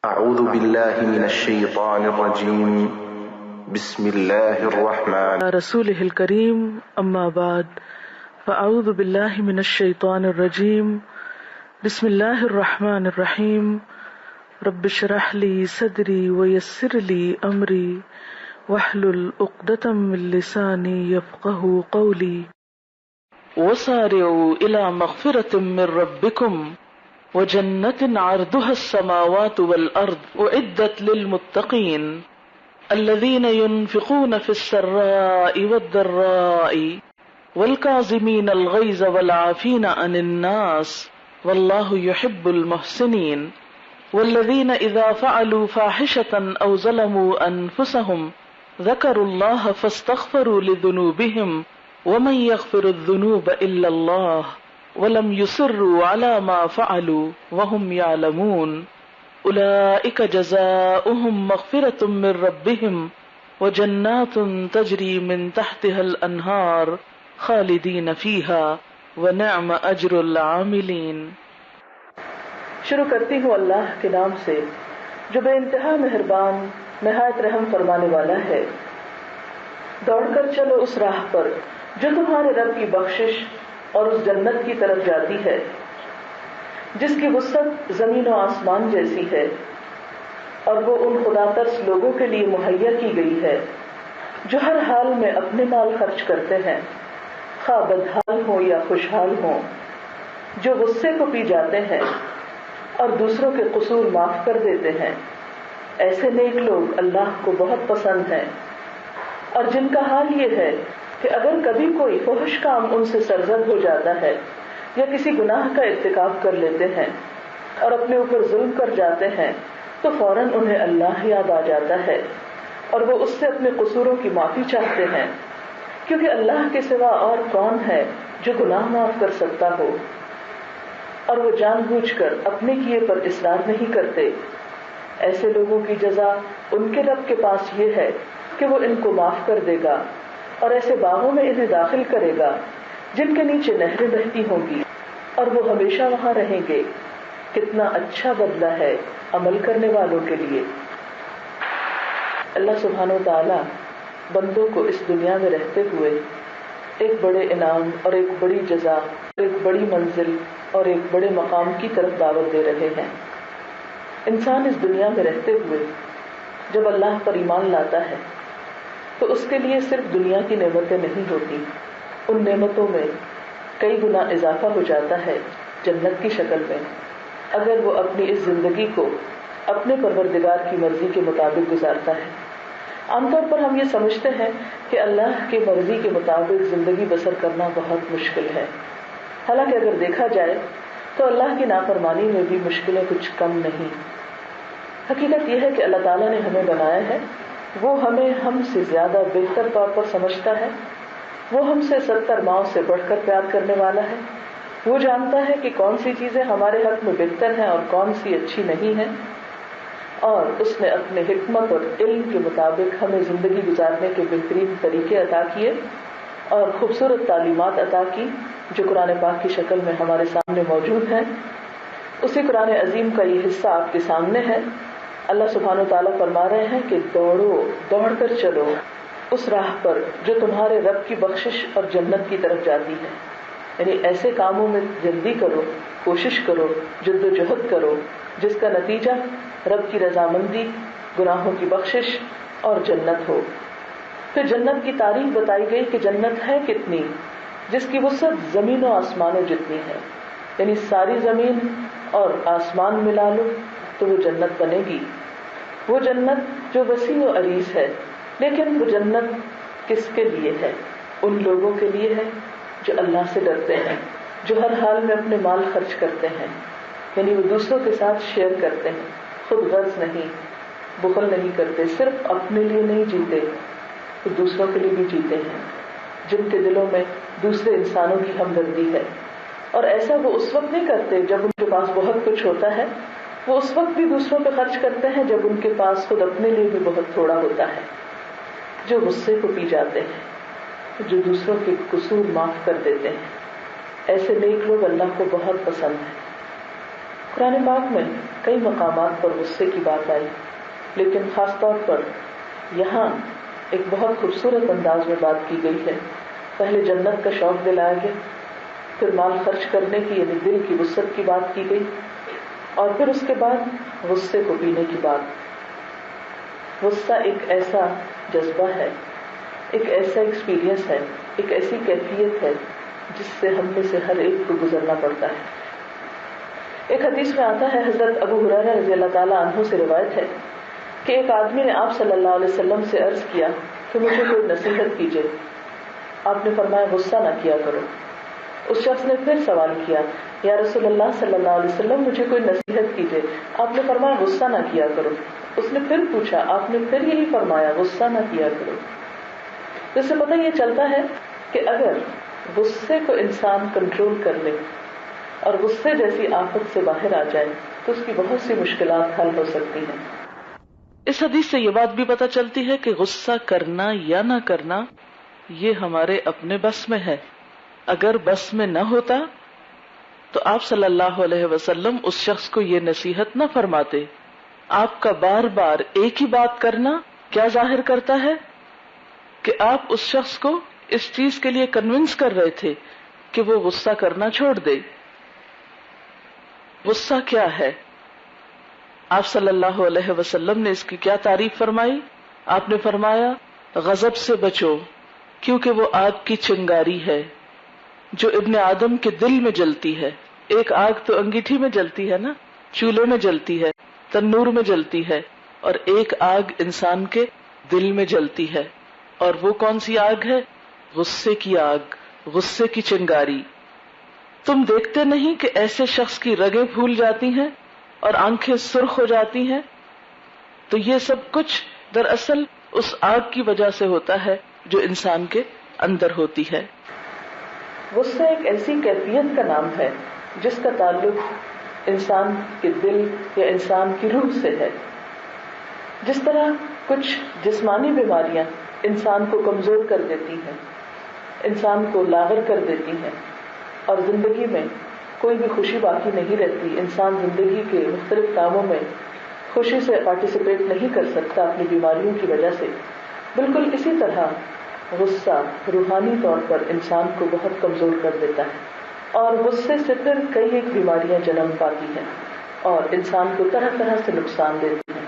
أعوذ بالله من الشيطان الرجيم بسم الله الرحمن رسوله الكريم أما بعد فأعوذ بالله من الشيطان الرجيم بسم الله الرحمن الرحيم رب اشرح لي صدري ويسر لي أمري واحلل عقدة من لساني يفقهوا قولي وسارعوا إلى مغفرة من ربكم وجنة عرضها السماوات والأرض أعدت للمتقين الذين ينفقون في السراء والضراء والكاظمين الغيظ والعافين عن الناس والله يحب المحسنين والذين إذا فعلوا فاحشة أو ظلموا أنفسهم ذكروا الله فاستغفروا لذنوبهم ومن يغفر الذنوب إلا الله ولم يصروا على ما فعلوا وهم يعلمون أولئك جزاؤهم مغفرة من ربهم وجنات تجري من تحتها الأنهار خالدين فيها ونعم أجر العاملين۔ شروع کرتی ہوں اللہ کے نام سے جو بے انتہا مہربان نہایت رحم فرمانے والا ہے۔ دوڑ کر چلو اس راہ پر جو تمہارے رب کی بخشش اور اس جنت کی طرف جاتی ہے جس کی وسعت زمین و آسمان جیسی ہے، اور وہ ان خدا ترس لوگوں کے لیے مہیا کی گئی ہے جو ہر حال میں اپنے مال خرچ کرتے ہیں، خواہ بدحال ہوں یا خوشحال ہوں، جو غصے کو پی جاتے ہیں اور دوسروں کے قصور معاف کر دیتے ہیں۔ ایسے نیک لوگ اللہ کو بہت پسند ہیں، اور جن کا حال یہ ہے کہ اگر کبھی کوئی فحش کام ان سے سرزد ہو جاتا ہے یا کسی گناہ کا ارتکاب کر لیتے ہیں اور اپنے اوپر ظلم کر جاتے ہیں تو فوراً انہیں اللہ یاد آ جاتا ہے اور وہ اس سے اپنے قصوروں کی معافی چاہتے ہیں، کیونکہ اللہ کے سوا اور کون ہے جو گناہ معاف کر سکتا ہو، اور وہ جان بوجھ کر اپنے کیے پر اصرار نہیں کرتے۔ ایسے لوگوں کی جزا ان کے رب کے پاس یہ ہے کہ وہ ان کو معاف کر دے گا اور ایسے باغوں میں انہیں داخل کرے گا جن کے نیچے نہریں بہتی ہوں گی، اور وہ ہمیشہ وہاں رہیں گے۔ کتنا اچھا بدلہ ہے عمل کرنے والوں کے لیے۔ اللہ سبحانہ و تعالی بندوں کو اس دنیا میں رہتے ہوئے ایک بڑے انعام اور ایک بڑی جزا، ایک بڑی منزل اور ایک بڑے مقام کی طرف دعوت دے رہے ہیں۔ انسان اس دنیا میں رہتے ہوئے جب اللہ پر ایمان لاتا ہے تو اس کے لیے صرف دنیا کی نعمتیں نہیں ہوتی، ان نعمتوں میں کئی گنا اضافہ ہو جاتا ہے جنت کی شکل میں، اگر وہ اپنی اس زندگی کو اپنے پروردگار کی مرضی کے مطابق گزارتا ہے۔ عام طور پر ہم یہ سمجھتے ہیں کہ اللہ کی مرضی کے مطابق زندگی بسر کرنا بہت مشکل ہے، حالانکہ اگر دیکھا جائے تو اللہ کی نافرمانی میں بھی مشکلیں کچھ کم نہیں۔ حقیقت یہ ہے کہ اللہ تعالیٰ نے ہمیں بنایا ہے، وہ ہمیں ہم سے زیادہ بہتر طور پر سمجھتا ہے، وہ ہم سے 70 ماؤں سے بڑھ کر پیار کرنے والا ہے، وہ جانتا ہے کہ کون سی چیزیں ہمارے حق میں بہتر ہیں اور کون سی اچھی نہیں ہیں، اور اس نے اپنے حکمت اور علم کے مطابق ہمیں زندگی گزارنے کے بہترین طریقے عطا کیے اور خوبصورت تعلیمات عطا کی جو قرآن پاک کی شکل میں ہمارے سامنے موجود ہیں۔ اسی قرآن عظیم کا یہ حصہ آپ کے سامنے ہے۔ اللہ سبحانہ و تعالیٰ فرما رہے ہیں کہ دوڑ کر چلو اس راہ پر جو تمہارے رب کی بخشش اور جنت کی طرف جاتی ہے، یعنی ایسے کاموں میں جلدی کرو، کوشش کرو، جد و جہد کرو جس کا نتیجہ رب کی رضامندی، گناہوں کی بخشش اور جنت ہو۔ پھر جنت کی تعریف بتائی گئی کہ جنت ہے کتنی، جس کی وسعت زمین و آسمانوں جتنی ہے، یعنی ساری زمین اور آسمان ملا لو تو وہ جنت بنے گی۔ وہ جنت جو وسیع و عریض ہے، لیکن وہ جنت کس کے لیے ہے؟ ان لوگوں کے لیے ہے جو اللہ سے ڈرتے ہیں، جو ہر حال میں اپنے مال خرچ کرتے ہیں، یعنی وہ دوسروں کے ساتھ شیئر کرتے ہیں، خود غرض نہیں، بخل نہیں کرتے، صرف اپنے لیے نہیں جیتے، وہ دوسروں کے لیے بھی جیتے ہیں، جن کے دلوں میں دوسرے انسانوں کی ہمدردی ہے۔ اور ایسا وہ اس وقت نہیں کرتے جب ان کے پاس بہت کچھ ہوتا ہے، وہ اس وقت بھی دوسروں پہ خرچ کرتے ہیں جب ان کے پاس خود اپنے لیے بھی بہت تھوڑا ہوتا ہے۔ جو غصے کو پی جاتے ہیں، جو دوسروں کے قصور معاف کر دیتے ہیں، ایسے نیک لوگ اللہ کو بہت پسند ہیں۔ قرآن پاک میں کئی مقامات پر غصے کی بات آئی، لیکن خاص طور پر یہاں ایک بہت خوبصورت انداز میں بات کی گئی ہے۔ پہلے جنت کا شوق دلایا گیا، پھر مال خرچ کرنے کی یعنی دل کی وسعت کی بات کی گئی، اور پھر اس کے بعد غصے کو پینے کی بات۔ غصہ ایک ایسا جذبہ ہے، ایک ایسا ایکسپیرینس ہے، ایک ایسی کیفیت ہے جس سے ہم میں سے ہر ایک کو گزرنا پڑتا ہے۔ ایک حدیث میں آتا ہے، حضرت ابو ہریرہ رضی اللہ تعالیٰ عنہ سے روایت ہے کہ ایک آدمی نے آپ صلی اللہ علیہ وسلم سے عرض کیا کہ مجھے کوئی نصیحت کیجیے۔ آپ نے فرمایا غصہ نہ کیا کرو۔ اس شخص نے پھر سوال کیا، یا رسول اللہ صلی اللہ علیہ وسلم مجھے کوئی نصیحت کیجیے۔ آپ نے فرمایا غصہ نہ کیا کرو۔ اس نے پھر پوچھا، آپ نے پھر یہی فرمایا غصہ نہ کیا کرو۔ تو اس سے پتہ یہ چلتا ہے کہ اگر غصے کو انسان کنٹرول کر لے اور غصے جیسی آفت سے باہر آ جائے تو اس کی بہت سی مشکلات حل ہو سکتی ہیں۔ اس حدیث سے یہ بات بھی پتہ چلتی ہے کہ غصہ کرنا یا نہ کرنا یہ ہمارے اپنے بس میں ہے۔ اگر بس میں نہ ہوتا تو آپ صلی اللہ علیہ وسلم اس شخص کو یہ نصیحت نہ فرماتے۔ آپ کا بار بار ایک ہی بات کرنا کیا ظاہر کرتا ہے کہ آپ اس شخص کو اس چیز کے لیے کنونس کر رہے تھے کہ وہ غصہ کرنا چھوڑ دے۔ غصہ کیا ہے؟ آپ صلی اللہ علیہ وسلم نے اس کی کیا تعریف فرمائی؟ آپ نے فرمایا غضب سے بچو کیونکہ وہ آگ کی چنگاری ہے جو ابن آدم کے دل میں جلتی ہے۔ ایک آگ تو انگیٹھی میں جلتی ہے نا، چولہے میں جلتی ہے، تنور میں جلتی ہے، اور ایک آگ انسان کے دل میں جلتی ہے، اور وہ کون سی آگ ہے؟ غصے کی آگ، غصے کی چنگاری۔ تم دیکھتے نہیں کہ ایسے شخص کی رگیں پھول جاتی ہیں اور آنکھیں سرخ ہو جاتی ہیں؟ تو یہ سب کچھ دراصل اس آگ کی وجہ سے ہوتا ہے جو انسان کے اندر ہوتی ہے۔ غصہ ایک ایسی کیفیت کا نام ہے جس کا تعلق انسان کے دل یا انسان کی روح سے ہے۔ جس طرح کچھ جسمانی بیماریاں انسان کو کمزور کر دیتی ہیں، انسان کو لاغر کر دیتی ہیں، اور زندگی میں کوئی بھی خوشی باقی نہیں رہتی، انسان زندگی کے مختلف کاموں میں خوشی سے پارٹیسپیٹ نہیں کر سکتا اپنی بیماریوں کی وجہ سے، بالکل اسی طرح غصہ روحانی طور پر انسان کو بہت کمزور کر دیتا ہے، اور غصے سے پھر کئی ایک بیماریاں جنم پاتی ہیں اور انسان کو طرح طرح سے نقصان دیتی ہیں۔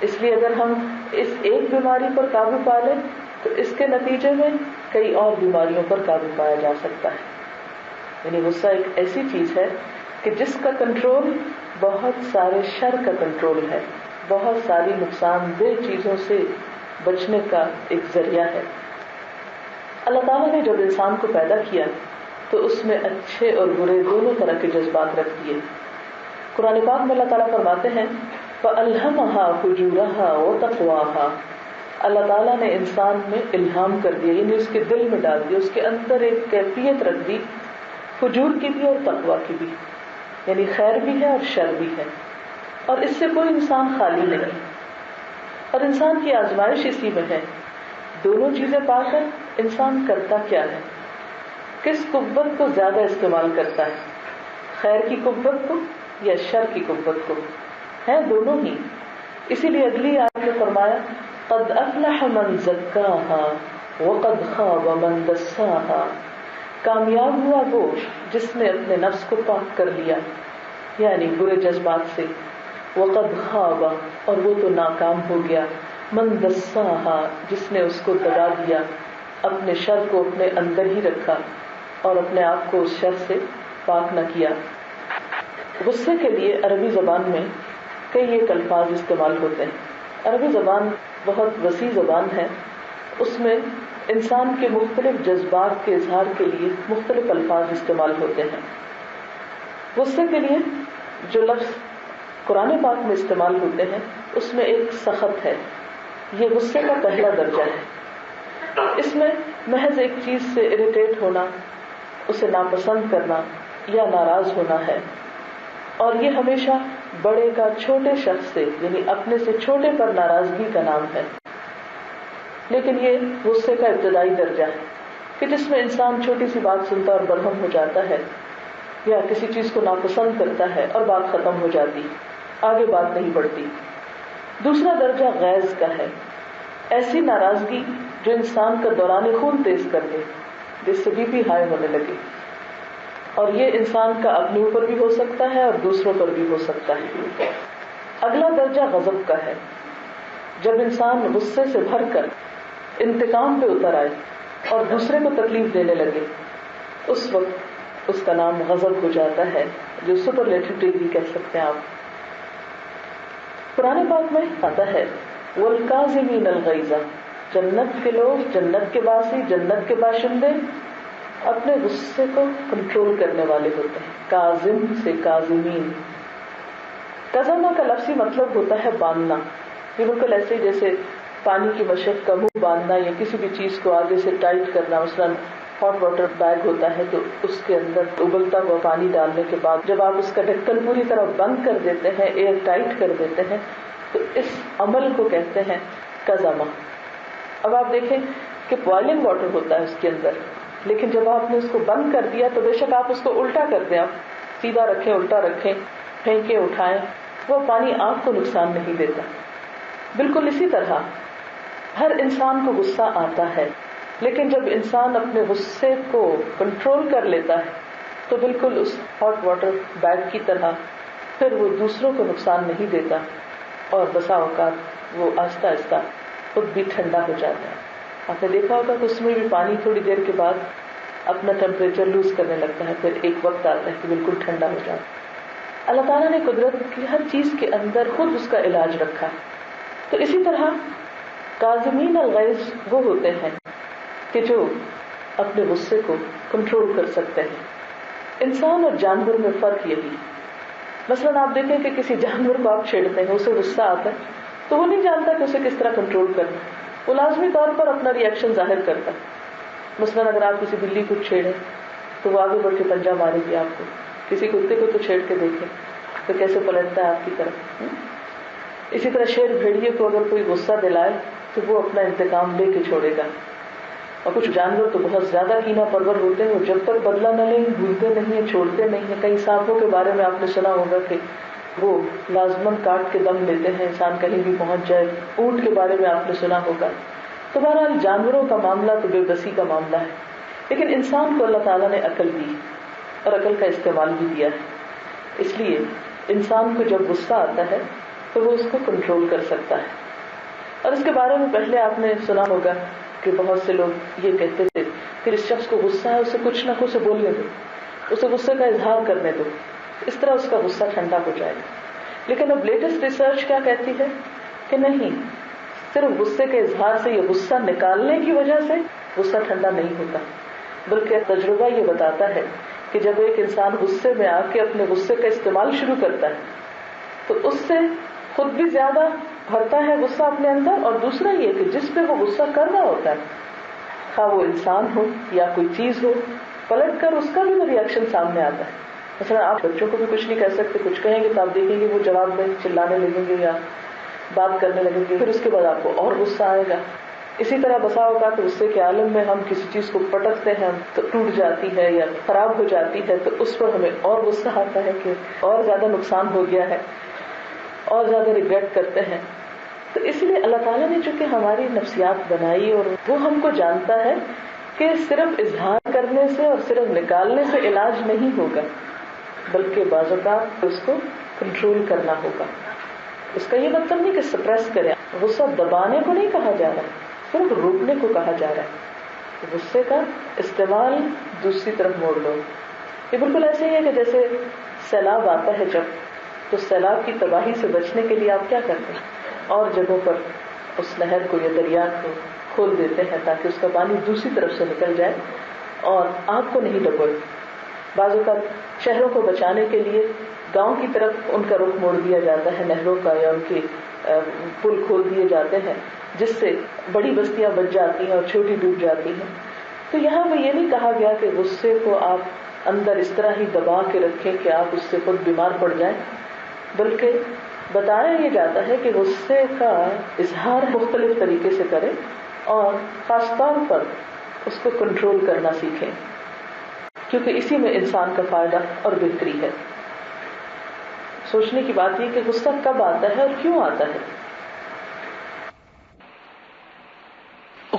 اس لیے اگر ہم اس ایک بیماری پر قابو پا لیں تو اس کے نتیجے میں کئی اور بیماریوں پر قابو پایا جا سکتا ہے۔ یعنی غصہ ایک ایسی چیز ہے کہ جس کا کنٹرول بہت سارے شر کا کنٹرول ہے، بہت ساری نقصان دہ چیزوں سے بچنے کا ایک ذریعہ ہے۔ اللہ تعالیٰ نے جب انسان کو پیدا کیا تو اس میں اچھے اور برے دونوں طرح کے جذبات رکھ دیے۔ قرآن پاک میں اللہ تعالیٰ فرماتے ہیں فَأَلْهَمَهَا فُجُورَهَا وَتَقْوَاهَا، اللہ تعالیٰ نے انسان میں الہام کر دیا، یعنی اس کے دل میں ڈال دیا، اس کے اندر ایک کیفیت رکھ دی، فجور کی بھی اور تقویٰ کی بھی، یعنی خیر بھی ہے اور شر بھی ہے، اور اس سے کوئی انسان خالی نہیں۔ اور انسان کی آزمائش اسی میں ہے، دونوں چیزیں پا کر انسان کرتا کیا ہے، کس قوت کو زیادہ استعمال کرتا ہے، خیر کی قوت کو یا شر کی قوت کو، ہے دونوں ہی۔ اسی لیے اگلی آیت میں فرمایا قد افلح من زکاها وقد خاب من دساها، کامیاب ہوا وہ جس نے اپنے نفس کو پاک کر لیا یعنی برے جذبات سے، وقد خاب، اور وہ تو ناکام ہو گیا، من دساها، جس نے اس کو دبا دیا، اپنے شر کو اپنے اندر ہی رکھا اور اپنے آپ کو اس شر سے پاک نہ کیا۔ غصے کے لیے عربی زبان میں کئی ایک الفاظ استعمال ہوتے ہیں۔ عربی زبان بہت وسیع زبان ہے، اس میں انسان کے مختلف جذبات کے اظہار کے لیے مختلف الفاظ استعمال ہوتے ہیں۔ غصے کے لیے جو لفظ قرآن پاک میں استعمال ہوتے ہیں اس میں ایک سخط ہے، یہ غصے کا پہلا درجہ ہے۔ اس میں محض ایک چیز سے اریٹیٹ ہونا، اسے ناپسند کرنا یا ناراض ہونا ہے، اور یہ ہمیشہ بڑے کا چھوٹے شخص سے یعنی اپنے سے چھوٹے پر ناراضگی کا نام ہے۔ لیکن یہ غصے کا ابتدائی درجہ ہے کہ جس میں انسان چھوٹی سی بات سنتا اور برہم ہو جاتا ہے یا کسی چیز کو ناپسند کرتا ہے اور بات ختم ہو جاتی۔ آگے بات نہیں بڑھتی. دوسرا درجہ غیظ کا ہے، ایسی ناراضگی جو انسان کا دوران خون تیز کر دے، جس سے بی پی ہائی ہونے لگے، اور یہ انسان کا اپنے اوپر بھی ہو سکتا ہے اور دوسروں پر بھی ہو سکتا ہے. اگلا درجہ غضب کا ہے، جب انسان غصے سے بھر کر انتقام پہ اتر آئے اور دوسرے کو تکلیف دینے لگے، اس وقت اس کا نام غضب ہو جاتا ہے، جو سپرلیٹو ڈگری کہہ سکتے ہیں آپ. قرآن پاک میں آتا ہے والکاظمین الغیظ، جنت کے لوگ، جنت کے باسی، جنت کے باشندے اپنے غصے کو کنٹرول کرنے والے ہوتے ہیں. کاظم سے کاظمین. کظمہ کا لفظی مطلب ہوتا ہے باندھنا. یہ بالکل ایسے جیسے پانی کی مشق کا منہ باندھنا یا کسی بھی چیز کو آگے سے ٹائٹ کرنا. مثلاً ہاٹ واٹر بیگ ہوتا ہے تو اس کے اندر ابلتا ہوا پانی ڈالنے کے بعد جب آپ اس کا ڈھکن پوری طرح بند کر دیتے ہیں، ایئر ٹائٹ کر دیتے ہیں، تو اس عمل کو کہتے ہیں کظمہ. اب آپ دیکھیں کہ بوائلنگ واٹر ہوتا ہے اس کے اندر، لیکن جب آپ نے اس کو بند کر دیا تو بے شک آپ اس کو الٹا کر دیں، آپ سیدھا رکھیں الٹا رکھیں، پھینکیں اٹھائیں، وہ پانی آپ کو نقصان نہیں دیتا. بالکل اسی طرح ہر انسان کو غصہ آتا ہے، لیکن جب انسان اپنے غصے کو کنٹرول کر لیتا ہے تو بالکل اس ہاٹ واٹر بیگ کی طرح پھر وہ دوسروں کو نقصان نہیں دیتا، اور بسا اوقات وہ آہستہ آہستہ خود بھی ٹھنڈا ہو جاتا ہے. آپ نے دیکھا ہوگا کہ اس میں بھی پانی تھوڑی دیر کے بعد اپنا ٹیمپریچر لوز کرنے لگتا ہے، پھر ایک وقت آتا ہے کہ بالکل ٹھنڈا ہو جاتا ہے. اللہ تعالیٰ نے قدرت کی ہر چیز کے اندر خود اس کا علاج رکھا. تو اسی طرح کاظمین الغیظ وہ ہوتے ہیں کہ جو اپنے غصے کو کنٹرول کر سکتے ہیں. انسان اور جانور میں فرق یہی. مثلاً آپ دیکھیں کہ کسی جانور کو آپ چھیڑتے ہیں، اسے غصہ آتا ہے تو وہ نہیں جانتا کہ اسے کس طرح کنٹرول کرنا. وہ لازمی طور پر اپنا ری ایکشن ظاہر کرتا ہے. مثلاً اگر آپ کسی بلی کو چھیڑیں تو وہ آگے بڑھ کے پنجہ مارے گی آپ کو. کسی کتے کو تو چھیڑ کے دیکھیں تو کیسے پلٹتا ہے آپ کی طرف. اسی طرح شیر بھیڑیے کو اگر کوئی غصہ دلائے تو وہ اپنا انتقام لے کے چھوڑے گا. اور کچھ جانور تو بہت زیادہ کینہ پرور ہوتے ہیں، وہ جب تک بدلہ نہ لیں بھولتے نہیں ہیں، چھوڑتے نہیں ہیں. کئی سانپوں کے بارے میں آپ نے سنا ہوگا کہ وہ لازماً کاٹ کے دم لیتے ہیں، انسان کہیں بھی پہنچ جائے. اونٹ کے بارے میں آپ نے سنا ہوگا. تو بہرحال جانوروں کا معاملہ تو بے بسی کا معاملہ ہے، لیکن انسان کو اللہ تعالیٰ نے عقل دی اور عقل کا استعمال بھی دیا ہے. اس لیے انسان کو جب غصہ آتا ہے تو وہ اس کو کنٹرول کر سکتا ہے. اور اس کے بارے میں پہلے آپ نے سنا ہوگا کہ بہت سے لوگ یہ کہتے تھے کہ اس شخص کو غصہ ہے اسے کچھ نہ کچھ بولنے دو، اسے غصے کا اظہار کرنے دو، اس طرح اس کا غصہ ٹھنڈا ہو جائے گا. لیکن اب لیٹسٹ ریسرچ کیا کہتی ہے کہ نہیں، صرف غصے کے اظہار سے، یہ غصہ نکالنے کی وجہ سے غصہ ٹھنڈا نہیں ہوتا، بلکہ تجربہ یہ بتاتا ہے کہ جب ایک انسان غصے میں آ کے اپنے غصے کا استعمال شروع کرتا ہے تو اس سے خود بھی زیادہ بھرتا ہے غصہ اپنے اندر، اور دوسرا یہ کہ جس پہ وہ غصہ کر رہا ہوتا ہے، خواہ وہ انسان ہو یا کوئی چیز ہو، پلٹ کر اس کا بھی ری ایکشن سامنے آتا ہے. مثلا آپ بچوں کو بھی کچھ نہیں کہہ سکتے، کچھ کہیں گے تو آپ دیکھیں گے وہ جواب میں چلانے لگیں گے یا بات کرنے لگیں گے، پھر اس کے بعد آپ کو اور غصہ آئے گا. اسی طرح بسا اوقات غصے کے عالم میں ہم کسی چیز کو پٹکتے ہیں تو ٹوٹ جاتی ہے یا خراب ہو جاتی ہے، تو اس پر ہمیں اور غصہ آتا ہے کہ اور زیادہ نقصان ہو گیا ہے، اور زیادہ ریگریٹ کرتے ہیں. تو اس لیے اللہ تعالیٰ نے چونکہ ہماری نفسیات بنائی اور وہ ہم کو جانتا ہے کہ صرف اظہار کرنے سے اور صرف نکالنے سے علاج نہیں ہوگا، بلکہ بعض اوقات اس کو کنٹرول کرنا ہوگا. اس کا یہ مطلب نہیں کہ سپریس کریں، غصہ دبانے کو نہیں کہا جا رہا، صرف روکنے کو کہا جا رہا ہے. غصے کا استعمال دوسری طرف موڑ لو. یہ بالکل ایسے ہی ہے کہ جیسے سیلاب آتا ہے جب، تو سیلاب کی تباہی سے بچنے کے لیے آپ کیا کرتے ہیں؟ اور جگہوں پر اس نہر کو یا دریا کو کھول دیتے ہیں تاکہ اس کا پانی دوسری طرف سے نکل جائے اور آپ کو نہیں ڈبوئے. بعض اوقات شہروں کو بچانے کے لیے گاؤں کی طرف ان کا رخ موڑ دیا جاتا ہے، نہروں کا، یا ان کے پل کھول دیے جاتے ہیں جس سے بڑی بستیاں بچ جاتی ہیں اور چھوٹی ڈوب جاتی ہیں. تو یہاں پہ یہ نہیں کہا گیا کہ غصے کو آپ اندر اس طرح ہی دبا کے رکھیں کہ آپ اس سے خود بیمار پڑ جائیں، بلکہ بتایا یہ جاتا ہے کہ غصے کا اظہار مختلف طریقے سے کریں اور خاص طور پر اس کو کنٹرول کرنا سیکھیں، کیونکہ اسی میں انسان کا فائدہ اور بہتری ہے. سوچنے کی بات یہ کہ غصہ کب آتا ہے اور کیوں آتا ہے؟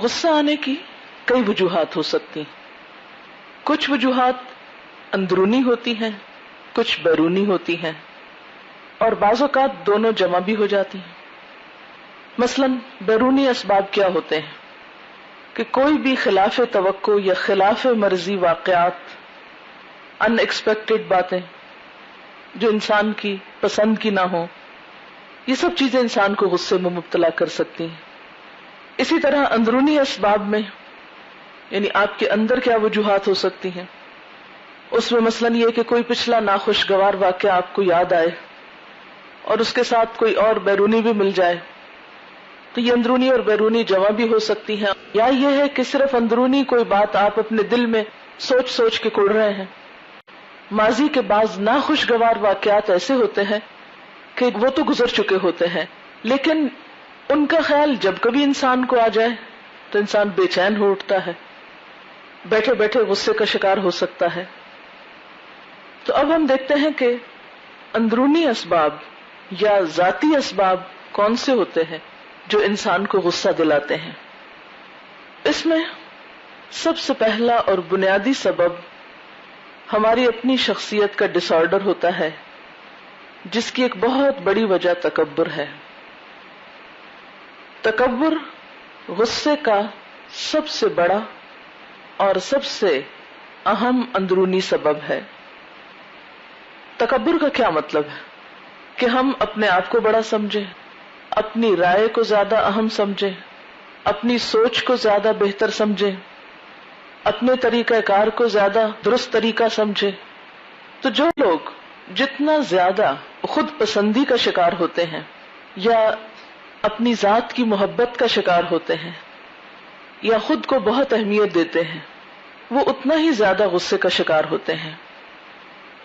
غصہ آنے کی کئی وجوہات ہو سکتی ہیں. کچھ وجوہات اندرونی ہوتی ہیں، کچھ بیرونی ہوتی ہیں، اور بعض اوقات دونوں جمع بھی ہو جاتی ہیں. مثلا بیرونی اسباب کیا ہوتے ہیں کہ کوئی بھی خلاف توقع یا خلاف مرضی واقعات، ان ایکسپیکٹڈ باتیں جو انسان کی پسند کی نہ ہو، یہ سب چیزیں انسان کو غصے میں مبتلا کر سکتی ہیں. اسی طرح اندرونی اسباب میں یعنی آپ کے اندر کیا وجوہات ہو سکتی ہیں، اس میں مثلا یہ کہ کوئی پچھلا ناخوشگوار واقعہ آپ کو یاد آئے اور اس کے ساتھ کوئی اور بیرونی بھی مل جائے، تو یہ اندرونی اور بیرونی جمع بھی ہو سکتی ہیں. یا یہ ہے کہ صرف اندرونی کوئی بات آپ اپنے دل میں سوچ سوچ کے کڑ رہے ہیں. ماضی کے بعض ناخوشگوار واقعات ایسے ہوتے ہیں کہ وہ تو گزر چکے ہوتے ہیں، لیکن ان کا خیال جب کبھی انسان کو آ جائے تو انسان بے چین ہو اٹھتا ہے، بیٹھے بیٹھے غصے کا شکار ہو سکتا ہے. تو اب ہم دیکھتے ہیں کہ اندرونی اسباب یا ذاتی اسباب کون سے ہوتے ہیں جو انسان کو غصہ دلاتے ہیں. اس میں سب سے پہلا اور بنیادی سبب ہماری اپنی شخصیت کا ڈس آرڈر ہوتا ہے، جس کی ایک بہت بڑی وجہ تکبر ہے. تکبر غصے کا سب سے بڑا اور سب سے اہم اندرونی سبب ہے. تکبر کا کیا مطلب ہے کہ ہم اپنے آپ کو بڑا سمجھیں، اپنی رائے کو زیادہ اہم سمجھیں، اپنی سوچ کو زیادہ بہتر سمجھیں، اپنے طریقہ کار کو زیادہ درست طریقہ سمجھیں. تو جو لوگ جتنا زیادہ خود پسندی کا شکار ہوتے ہیں یا اپنی ذات کی محبت کا شکار ہوتے ہیں یا خود کو بہت اہمیت دیتے ہیں، وہ اتنا ہی زیادہ غصے کا شکار ہوتے ہیں.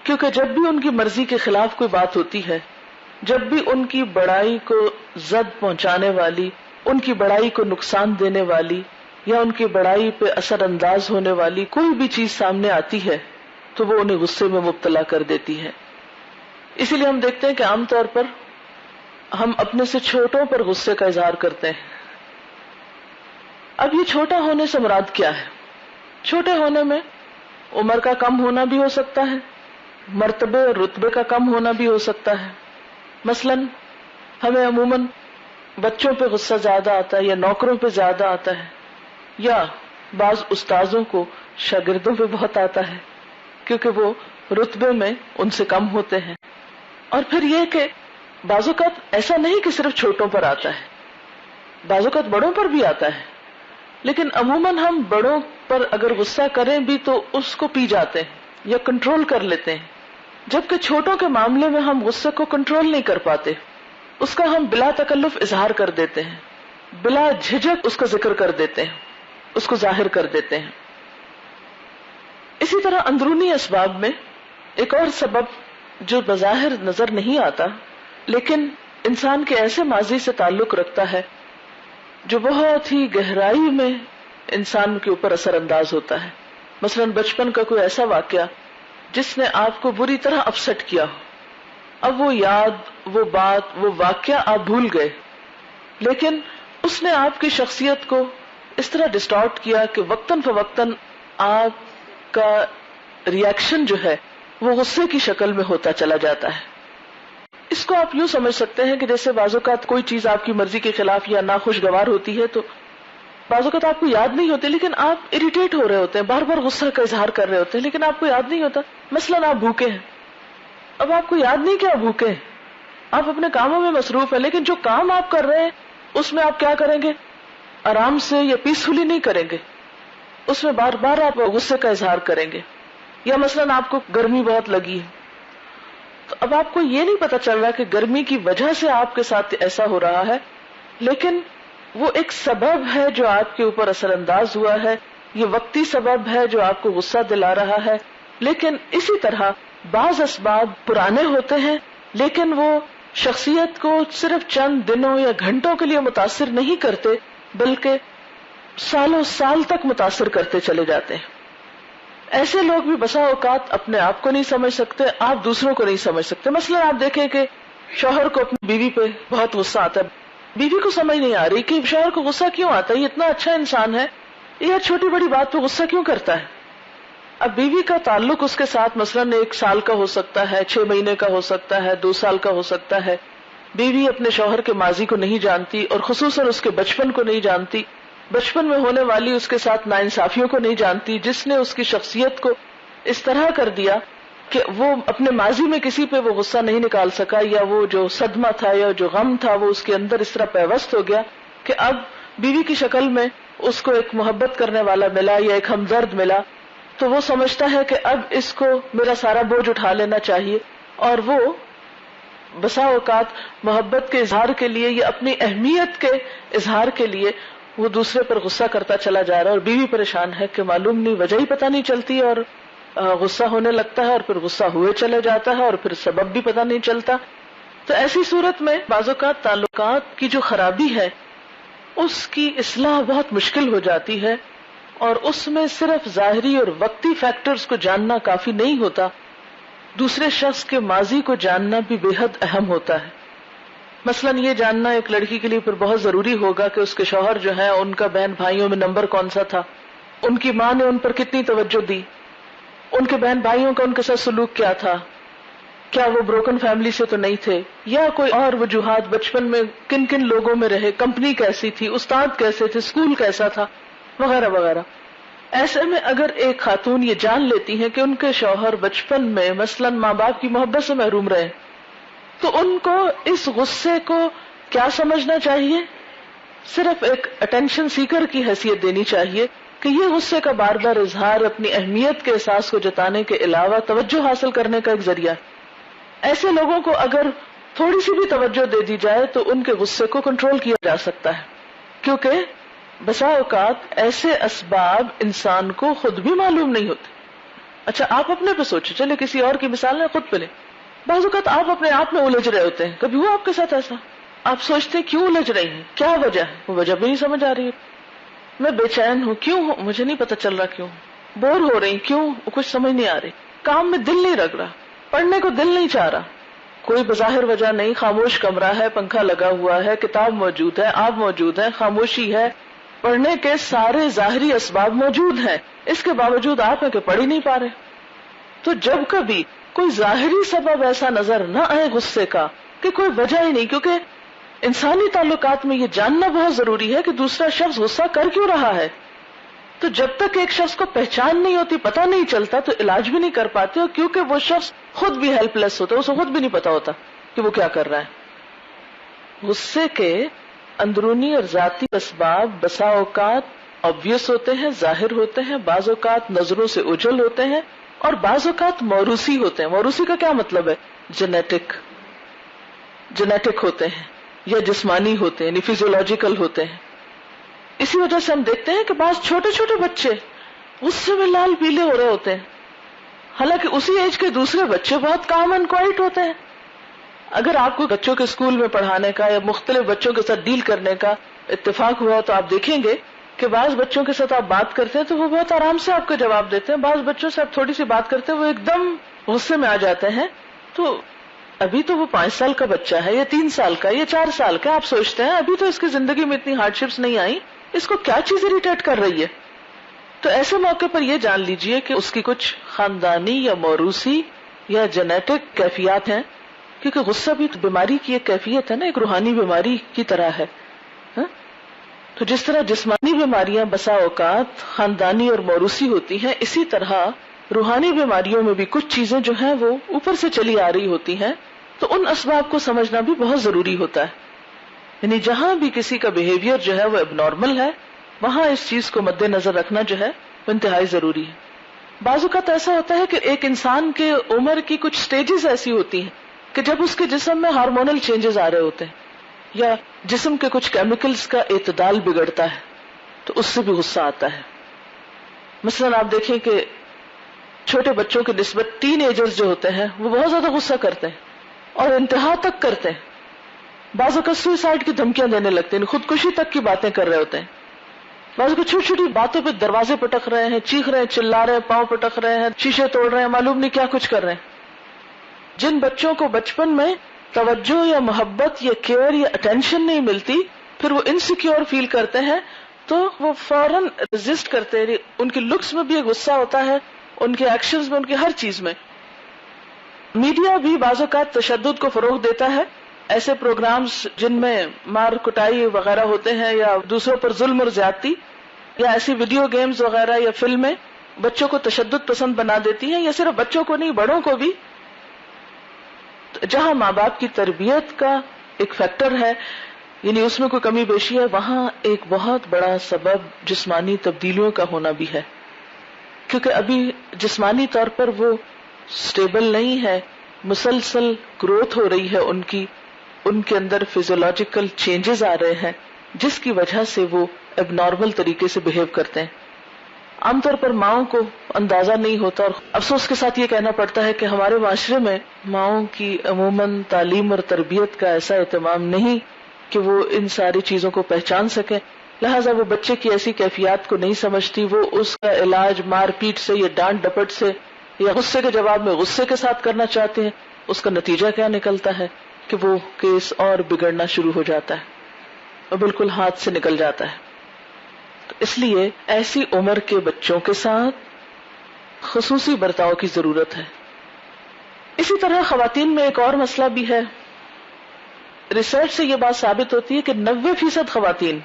کیونکہ جب بھی ان کی مرضی کے خلاف کوئی بات ہوتی ہے، جب بھی ان کی بڑائی کو زد پہنچانے والی، ان کی بڑائی کو نقصان دینے والی یا ان کی بڑائی پہ اثر انداز ہونے والی کوئی بھی چیز سامنے آتی ہے تو وہ انہیں غصے میں مبتلا کر دیتی ہے. اسی لیے ہم دیکھتے ہیں کہ عام طور پر ہم اپنے سے چھوٹوں پر غصے کا اظہار کرتے ہیں. اب یہ چھوٹا ہونے سے مراد کیا ہے؟ چھوٹے ہونے میں عمر کا کم ہونا بھی ہو سکتا ہے، مرتبے اور رتبے کا کم ہونا بھی ہو سکتا ہے. مثلا ہمیں عموماً بچوں پہ غصہ زیادہ آتا ہے یا نوکروں پہ زیادہ آتا ہے، یا بعض استاذوں کو شاگردوں پہ بہت آتا ہے کیونکہ وہ رتبے میں ان سے کم ہوتے ہیں. اور پھر یہ کہ بعض اوقات ایسا نہیں کہ صرف چھوٹوں پر آتا ہے، بعض اوقات بڑوں پر بھی آتا ہے، لیکن عموماً ہم بڑوں پر اگر غصہ کریں بھی تو اس کو پی جاتے ہیں یا کنٹرول کر لیتے ہیں، جبکہ چھوٹوں کے معاملے میں ہم غصے کو کنٹرول نہیں کر پاتے، اس کا ہم بلا تکلف اظہار کر دیتے ہیں، بلا جھجک اس کا ذکر کر دیتے ہیں، اس کو ظاہر کر دیتے ہیں. اسی طرح اندرونی اسباب میں ایک اور سبب جو بظاہر نظر نہیں آتا لیکن انسان کے ایسے ماضی سے تعلق رکھتا ہے جو بہت ہی گہرائی میں انسان کے اوپر اثر انداز ہوتا ہے. مثلا بچپن کا کوئی ایسا واقعہ جس نے آپ کو بری طرح اپسٹ کیا ہو، اب وہ یاد، وہ بات، وہ واقعہ آپ بھول گئے، لیکن اس نے آپ کی شخصیت کو اس طرح ڈسٹارٹ کیا کہ وقتاً فوقتاً آپ کا ریئیکشن جو ہے وہ غصے کی شکل میں ہوتا چلا جاتا ہے. اس کو آپ یوں سمجھ سکتے ہیں کہ جیسے بعض اوقات کوئی چیز آپ کی مرضی کے خلاف یا ناخوشگوار ہوتی ہے تو بعض اوقات آپ کو یاد نہیں ہوتی لیکن آپ اریٹیٹ ہو رہے ہوتے ہیں، بار بار غصہ کا اظہار کر رہے ہوتے ہیں لیکن آپ کو یاد نہیں ہوتا. مثلاً آپ بھوکے ہیں، اب آپ کو یاد نہیں کہ آپ بھوکے ہیں، آپ اپنے کاموں میں مصروف ہیں، لیکن جو کام آپ کر رہے ہیں اس میں آپ کیا کریں گے؟ آرام سے یا پیسفلی نہیں کریں گے، اس میں بار بار آپ غصے کا اظہار کریں گے. یا مثلاً آپ کو گرمی بہت لگی ہے تو اب آپ کو یہ نہیں پتا چل رہا کہ گرمی کی وجہ سے آپ کے ساتھ ایسا ہو رہا ہے، لیکن وہ ایک سبب ہے جو آپ کے اوپر اثر انداز ہوا ہے، یہ وقتی سبب ہے جو آپ کو غصہ دلا رہا ہے. لیکن اسی طرح بعض اسباب پرانے ہوتے ہیں لیکن وہ شخصیت کو صرف چند دنوں یا گھنٹوں کے لیے متاثر نہیں کرتے بلکہ سالوں سال تک متاثر کرتے چلے جاتے ہیں. ایسے لوگ بھی بسا اوقات اپنے آپ کو نہیں سمجھ سکتے، آپ دوسروں کو نہیں سمجھ سکتے. مثلا آپ دیکھیں کہ شوہر کو اپنی بیوی پہ بہت غصہ آتا ہے، بیوی کو سمجھ نہیں آ رہی کہ شوہر کو غصہ کیوں آتا ہے، یہ اتنا اچھا انسان ہے، یہ چھوٹی بڑی بات پہ غصہ کیوں کرتا ہے. اب بیوی کا تعلق اس کے ساتھ مثلاً 1 سال کا ہو سکتا ہے، 6 مہینے کا ہو سکتا ہے، 2 سال کا ہو سکتا ہے. بیوی اپنے شوہر کے ماضی کو نہیں جانتی اور خصوصاً اس کے بچپن کو نہیں جانتی، بچپن میں ہونے والی اس کے ساتھ ناانصافیوں کو نہیں جانتی، جس نے اس کی شخصیت کو اس طرح کر دیا کہ وہ اپنے ماضی میں کسی پہ وہ غصہ نہیں نکال سکا، یا وہ جو صدمہ تھا یا جو غم تھا وہ اس کے اندر اس طرح پیوست ہو گیا کہ اب بیوی کی شکل میں اس کو ایک محبت کرنے والا ملا یا ایک ہمدرد ملا، تو وہ سمجھتا ہے کہ اب اس کو میرا سارا بوجھ اٹھا لینا چاہیے، اور وہ بسا اوقات محبت کے اظہار کے لیے یا اپنی اہمیت کے اظہار کے لیے وہ دوسرے پر غصہ کرتا چلا جا رہا ہے، اور بیوی پریشان ہے کہ معلوم نہیں وجہ ہی پتہ نہیں چلتی، اور غصہ ہونے لگتا ہے اور پھر غصہ ہوئے چلے جاتا ہے اور پھر سبب بھی پتہ نہیں چلتا. تو ایسی صورت میں بعض اوقات تعلقات کی جو خرابی ہے اس کی اصلاح بہت مشکل ہو جاتی ہے، اور اس میں صرف ظاہری اور وقتی فیکٹرز کو جاننا کافی نہیں ہوتا، دوسرے شخص کے ماضی کو جاننا بھی بے حد اہم ہوتا ہے. مثلاً یہ جاننا ایک لڑکی کے لیے پھر بہت ضروری ہوگا کہ اس کے شوہر جو ہیں ان کا بہن بھائیوں میں نمبر کون سا تھا، ان کی ماں نے ان پر کتنی توجہ دی، ان کے بہن بھائیوں کا ان کے ساتھ سلوک کیا تھا، کیا وہ بروکن فیملی سے تو نہیں تھے، یا کوئی اور وجوہات، بچپن میں کن کن لوگوں میں رہے، کمپنی کیسی تھی، استاد کیسے تھے، اسکول کیسا تھا، وغیرہ وغیرہ. ایسے میں اگر ایک خاتون یہ جان لیتی ہے کہ ان کے شوہر بچپن میں مثلاً ماں باپ کی محبت سے محروم رہے، تو ان کو اس غصے کو کیا سمجھنا چاہیے؟ صرف ایک اٹینشن سیکر کی حیثیت دینی چاہیے کہ یہ غصے کا بار بار اظہار اپنی اہمیت کے احساس کو جتانے کے علاوہ توجہ حاصل کرنے کا ایک ذریعہ ہے. ایسے لوگوں کو اگر تھوڑی سی بھی توجہ دے دی جائے تو ان کے غصے کو کنٹرول کیا جا سکتا ہے، کیونکہ بسا اوقات ایسے اسباب انسان کو خود بھی معلوم نہیں ہوتے. اچھا آپ اپنے پہ سوچیں، چلے کسی اور کی مثال نہ خود پہ لیں. بعض اوقات آپ اپنے آپ میں الجھ رہے ہوتے ہیں، کبھی ہوا آپ کے ساتھ ایسا؟ آپ سوچتے ہیں کیوں الجھ رہی ہیں، کیا وجہ ہے، وہ وجہ بھی نہیں سمجھ آ رہی ہے. میں بے چین ہوں، کیوں ہوں مجھے نہیں پتا چل رہا، کیوں بور ہو رہی، کیوں کچھ سمجھ نہیں آ رہی، کام میں دل نہیں لگ رہا، پڑھنے کو دل نہیں چاہ رہا. کوئی بظاہر وجہ نہیں، خاموش کمرہ ہے، پنکھا لگا ہوا ہے، کتاب موجود ہے، آپ موجود ہیں، خاموشی ہے، پڑھنے کے سارے ظاہری اسباب موجود ہیں، اس کے باوجود آپ ہیں کہ پڑھ ہی نہیں پا رہے. تو جب کبھی کوئی ظاہری سبب ایسا نظر نہ آئے غصے کا کہ کوئی وجہ ہی نہیں، کیونکہ انسانی تعلقات میں یہ جاننا بہت ضروری ہے کہ دوسرا شخص غصہ کر کیوں رہا ہے. تو جب تک ایک شخص کو پہچان نہیں ہوتی، پتہ نہیں چلتا، تو علاج بھی نہیں کر پاتے، کیونکہ وہ شخص خود بھی ہیلپ لیس ہوتا ہے، اسے خود بھی نہیں پتا ہوتا کہ وہ کیا کر رہا ہے. غصے کے اندرونی اور ذاتی اسباب بسا اوقات obvious ہوتے ہیں، ظاہر ہوتے ہیں، بعض اوقات نظروں سے اوجھل ہوتے ہیں، اور بعض اوقات موروثی ہوتے ہیں. موروثی کا کیا مطلب ہے؟ جینیٹک ہوتے ہیں یا جسمانی ہوتے ہیں، یعنی فیزیولوجیکل ہوتے ہیں. اسی وجہ سے ہم دیکھتے ہیں کہ بعض چھوٹے چھوٹے بچے غصے میں لال پیلے ہو رہے ہوتے ہیں، حالانکہ اسی ایج کے دوسرے بچے بہت کام اینڈ کوائٹ ہوتے ہیں. اگر آپ کو بچوں کے اسکول میں پڑھانے کا یا مختلف بچوں کے ساتھ ڈیل کرنے کا اتفاق ہوا تو آپ دیکھیں گے کہ بعض بچوں کے ساتھ آپ بات کرتے ہیں تو وہ بہت آرام سے آپ کو جواب دیتے ہیں، بعض بچوں سے آپ تھوڑی سی بات کرتے ہیں وہ ایک دم غصے میں آ جاتے ہیں. تو ابھی تو وہ 5 سال کا بچہ ہے یا 3 سال کا یا 4 سال کا، آپ سوچتے ہیں ابھی تو اس کی زندگی میں اتنی ہارڈ شپس نہیں آئی، اس کو کیا چیز اریٹیٹ کر رہی ہے. تو ایسے موقع پر یہ جان لیجئے کہ اس کی کچھ خاندانی یا موروثی یا جینیٹک کیفیات ہیں، کیونکہ غصہ بھی بیماری کی ایک کیفیت ہے نا، ایک روحانی بیماری کی طرح ہے. تو جس طرح جسمانی بیماریاں بسا اوقات خاندانی اور موروثی ہوتی ہیں، اسی طرح روحانی بیماریوں میں بھی کچھ چیزیں جو ہیں وہ اوپر سے چلی آ رہی ہوتی ہیں. تو ان اسباب کو سمجھنا بھی بہت ضروری ہوتا ہے. یعنی جہاں بھی کسی کا بیہیویئر جو ہے وہ اب نارمل ہے، وہاں اس چیز کو مد نظر رکھنا جو ہے وہ انتہائی ضروری ہے. بعض اوقات ایسا ہوتا ہے کہ ایک انسان کے عمر کی کچھ سٹیجز ایسی ہوتی ہیں کہ جب اس کے جسم میں ہارمونل چینجز آ رہے ہوتے ہیں یا جسم کے کچھ کیمیکلز کا اعتدال بگڑتا ہے تو اس سے بھی غصہ آتا ہے. مثلا آپ دیکھیں کہ چھوٹے بچوں کی نسبت ٹین ایجرز جو ہوتے ہیں وہ بہت زیادہ غصہ کرتے ہیں اور انتہا تک کرتے ہیں. بعض اوقات سوئسائڈ کی دھمکیاں دینے لگتے ہیں، خودکشی تک کی باتیں کر رہے ہوتے ہیں. بعض کو چھوٹی چھوٹی باتوں پہ دروازے پٹک رہے ہیں، چیخ رہے ہیں، چلا رہے ہیں، پاؤں پٹک رہے ہیں، شیشے توڑ رہے ہیں، معلوم نہیں کیا کچھ کر رہے ہیں. جن بچوں کو بچپن میں توجہ یا محبت یا کیئر یا اٹینشن نہیں ملتی، پھر وہ انسیکیور فیل کرتے ہیں تو وہ فوراً ریزسٹ کرتے ہیں. ان کے لکس میں بھی ایک غصہ ہوتا ہے، ان کے ایکشنز میں، ان کی ہر چیز میں. میڈیا بھی بعض اوقات تشدد کو فروغ دیتا ہے. ایسے پروگرامز جن میں مار کٹائی وغیرہ ہوتے ہیں یا دوسروں پر ظلم اور زیادتی، یا ایسی ویڈیو گیمز وغیرہ یا فلمیں بچوں کو تشدد پسند بنا دیتی ہیں، یا صرف بچوں کو نہیں بڑوں کو بھی. جہاں ماں باپ کی تربیت کا ایک فیکٹر ہے، یعنی اس میں کوئی کمی بیشی ہے، وہاں ایک بہت بڑا سبب جسمانی تبدیلیوں کا ہونا بھی ہے. کیونکہ ابھی جسمانی طور پر وہ سٹیبل نہیں ہے، مسلسل گروتھ ہو رہی ہے ان کے اندر فزیولوجیکل چینجز آ رہے ہیں، جس کی وجہ سے وہ اب نارمل طریقے سے بہیو کرتے ہیں. عام طور پر ماؤں کو اندازہ نہیں ہوتا، اور افسوس کے ساتھ یہ کہنا پڑتا ہے کہ ہمارے معاشرے میں ماؤں کی عموماً تعلیم اور تربیت کا ایسا اہتمام نہیں کہ وہ ان ساری چیزوں کو پہچان سکیں. لہٰذا وہ بچے کی ایسی کیفیات کو نہیں سمجھتی، وہ اس کا علاج مار پیٹ سے یا ڈانٹ ڈپٹ سے یا غصے کے جواب میں غصے کے ساتھ کرنا چاہتے ہیں. اس کا نتیجہ کیا نکلتا ہے کہ وہ کیس اور بگڑنا شروع ہو جاتا ہے اور بالکل ہاتھ سے نکل جاتا ہے. تو اس لیے ایسی عمر کے بچوں کے ساتھ خصوصی برتاؤ کی ضرورت ہے. اسی طرح خواتین میں ایک اور مسئلہ بھی ہے. ریسرچ سے یہ بات ثابت ہوتی ہے کہ 90% خواتین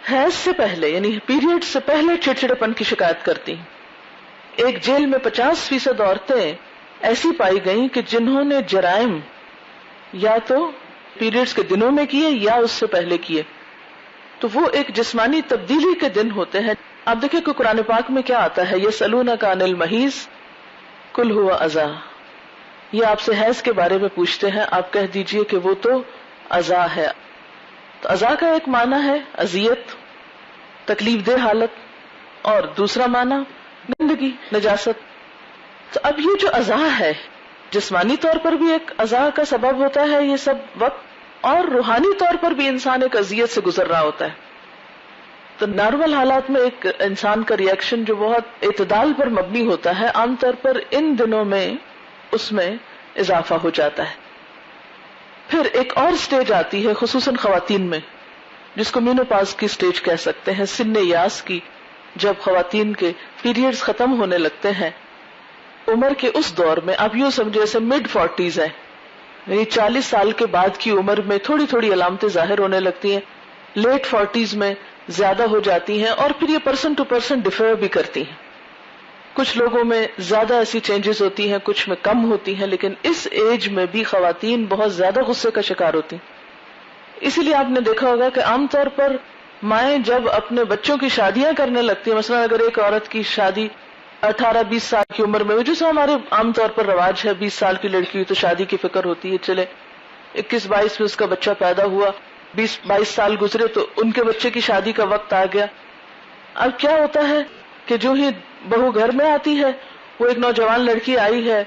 حیض سے پہلے یعنی پیریڈ سے پہلے چڑچڑے پن کی شکایت کرتی ہیں. ایک جیل میں 50% عورتیں ایسی پائی گئیں کہ جنہوں نے جرائم یا تو پیریڈز کے دنوں میں کیے یا اس سے پہلے کیے. تو وہ ایک جسمانی تبدیلی کے دن ہوتے ہیں. آپ دیکھیں کہ قرآن پاک میں کیا آتا ہے، یسألونک عن المحیض قل هو اذی. یہ آپ سے حیض کے بارے میں پوچھتے ہیں، آپ کہہ دیجئے کہ وہ تو اذی ہے. تو اذی کا ایک معنی ہے اذیت، تکلیف دہ حالت، اور دوسرا معنی گندگی، نجاست. تو اب یہ جو اذی ہے جسمانی طور پر بھی ایک اذی کا سبب ہوتا ہے یہ سب وقت، اور روحانی طور پر بھی انسان ایک اذیت سے گزر رہا ہوتا ہے. تو نارمل حالات میں ایک انسان کا ریئیکشن جو بہت اعتدال پر مبنی ہوتا ہے، عام طور پر ان دنوں میں اس میں اضافہ ہو جاتا ہے. پھر ایک اور سٹیج آتی ہے خصوصاً خواتین میں، جس کو مینوپاز کی سٹیج کہہ سکتے ہیں، سن یاس کی، جب خواتین کے پیریڈز ختم ہونے لگتے ہیں. عمر کے اس دور میں آپ یوں سمجھے جیسے مڈ 40s ہے، یعنی 40 سال کے بعد کی عمر میں تھوڑی تھوڑی علامتیں ظاہر ہونے لگتی ہیں. لیٹ 40s میں زیادہ ہو جاتی ہیں، اور پھر یہ پرسن ٹو پرسن ڈیفر بھی کرتی ہیں. کچھ لوگوں میں زیادہ ایسی چینجز ہوتی ہیں، کچھ میں کم ہوتی ہیں، لیکن اس ایج میں بھی خواتین بہت زیادہ غصے کا شکار ہوتی ہیں. اسی لیے آپ نے دیکھا ہوگا کہ عام طور پر مائیں جب اپنے بچوں کی شادیاں کرنے لگتی ہیں، مثلا اگر ایک عورت کی شادی 18-20 سال کی عمر میں، جیسے ہمارے عام طور پر رواج ہے، 20 سال کی لڑکی ہوئی تو شادی کی فکر ہوتی ہے، چلے 21-22 میں اس کا بچہ پیدا ہوا، 20-22 سال گزرے تو ان کے بچے کی شادی کا وقت آ گیا. اب کیا ہوتا ہے کہ جو ہی بہو گھر میں آتی ہے، وہ ایک نوجوان لڑکی آئی ہے،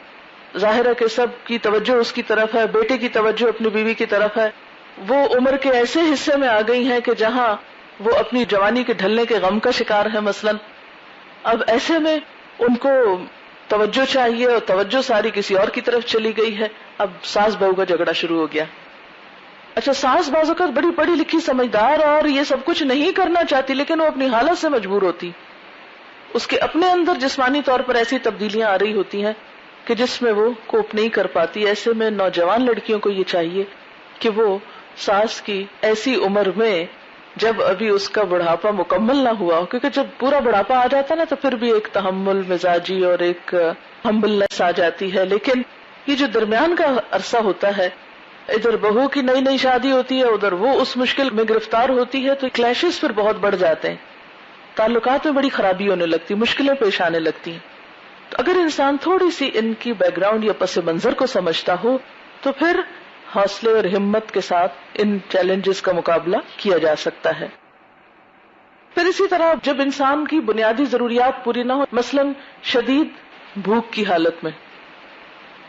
ظاہر ہے کہ سب کی توجہ اس کی طرف ہے، بیٹے کی توجہ اپنی بیوی کی طرف ہے. وہ عمر کے ایسے حصے میں آ گئی ہیں کہ جہاں وہ اپنی جوانی کے ڈھلنے کے غم کا شکار ہے مثلا. اب ایسے میں ان کو توجہ چاہیے اور توجہ ساری کسی اور کی طرف چلی گئی ہے. اب ساس بہو کا جھگڑا شروع ہو گیا. اچھا، ساس بعض اوقات بڑی پڑھی لکھی سمجھدار اور یہ سب کچھ نہیں کرنا چاہتی، لیکن وہ اپنی حالت سے مجبور ہوتی. اس کے اپنے اندر جسمانی طور پر ایسی تبدیلیاں آ رہی ہوتی ہیں کہ جس میں وہ کوپ نہیں کر پاتی. ایسے میں نوجوان لڑکیوں کو یہ چاہیے کہ وہ ساس کی ایسی عمر میں جب ابھی اس کا بڑھاپا مکمل نہ ہوا ہو، کیونکہ جب پورا بڑھاپا آ جاتا ہے نا تو پھر بھی ایک تحمل مزاجی اور ایک ہمبلنس آ جاتی ہے. لیکن یہ جو درمیان کا عرصہ ہوتا ہے، ادھر بہو کی نئی نئی شادی ہوتی ہے، ادھر وہ اس مشکل میں گرفتار ہوتی ہے، تو کلیشز پھر بہت بڑھ جاتے ہیں، تعلقات میں بڑی خرابی ہونے لگتی، مشکلیں پیش آنے لگتی ہیں. تو اگر انسان تھوڑی سی ان کی بیک گراؤنڈ یا پس منظر کو سمجھتا ہو تو پھر حوصلے اور ہمت کے ساتھ ان چیلنجز کا مقابلہ کیا جا سکتا ہے. پھر اسی طرح جب انسان کی بنیادی ضروریات پوری نہ ہو، مثلا شدید بھوک کی حالت میں،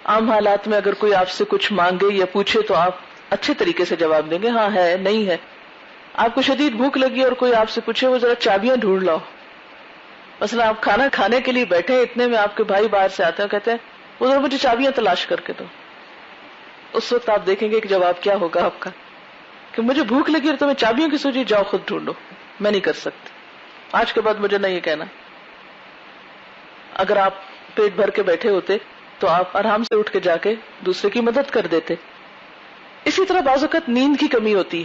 عام حالات میں اگر کوئی آپ سے کچھ مانگے یا پوچھے تو آپ اچھے طریقے سے جواب دیں گے، ہاں ہے، نہیں ہے. آپ کو شدید بھوک لگی اور کوئی آپ سے پوچھے وہ ذرا چابیاں ڈھونڈ لاؤ. مثلا آپ کھانا کھانے کے لیے بیٹھے ہیں، اتنے میں آپ کے بھائی باہر سے آتے ہیں، کہتے ہیں وہ ذرا مجھے چابیاں تلاش کر کے دو. اس وقت آپ دیکھیں گے کہ جواب کیا ہوگا آپ کا کہ مجھے بھوک لگی اور تمہیں چابیوں کی سوچی، جاؤ خود ڈھونڈو، میں نہیں کر سکتی. آج کے بعد مجھے نہ یہ کہنا. اگر آپ پیٹ بھر کے بیٹھے ہوتے تو آپ آرام سے اٹھ کے جا کے دوسرے کی مدد کر دیتے. اسی طرح بعض اوقات نیند کی کمی ہوتی.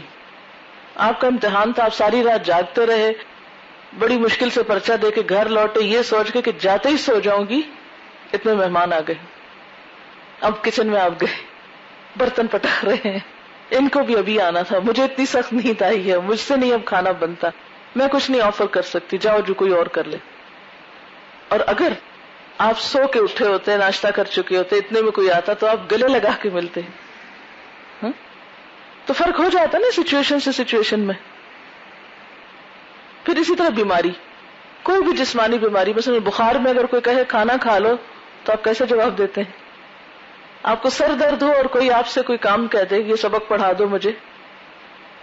آپ کا امتحان تھا، آپ ساری رات جاگتے رہے، بڑی مشکل سے پرچہ دے کے گھر لوٹے یہ سوچ کے کہ جاتے ہی سو جاؤں گی، اتنے مہمان آ گئے. اب کچن میں آپ گئے، برتن پٹک رہے ہیں، ان کو بھی ابھی آنا تھا، مجھے اتنی سخت نیند آئی ہے، مجھ سے نہیں اب کھانا بنتا، میں کچھ نہیں آفر کر سکتی، جاؤ جو کوئی اور کر لے. اور اگر آپ سو کے اٹھے ہوتے، ناشتہ کر چکے ہوتے، اتنے میں کوئی آتا تو آپ گلے لگا کے ملتے. تو فرق ہو جاتا نا سچویشن سے سچویشن میں. پھر اسی طرح بیماری، کوئی بھی جسمانی بیماری، مثلا بخار میں اگر کوئی کہے کھانا کھا لو تو آپ کیسے جواب دیتے ہیں؟ آپ کو سر درد ہو اور کوئی آپ سے کوئی کام کہہ دے یہ سبق پڑھا دو مجھے،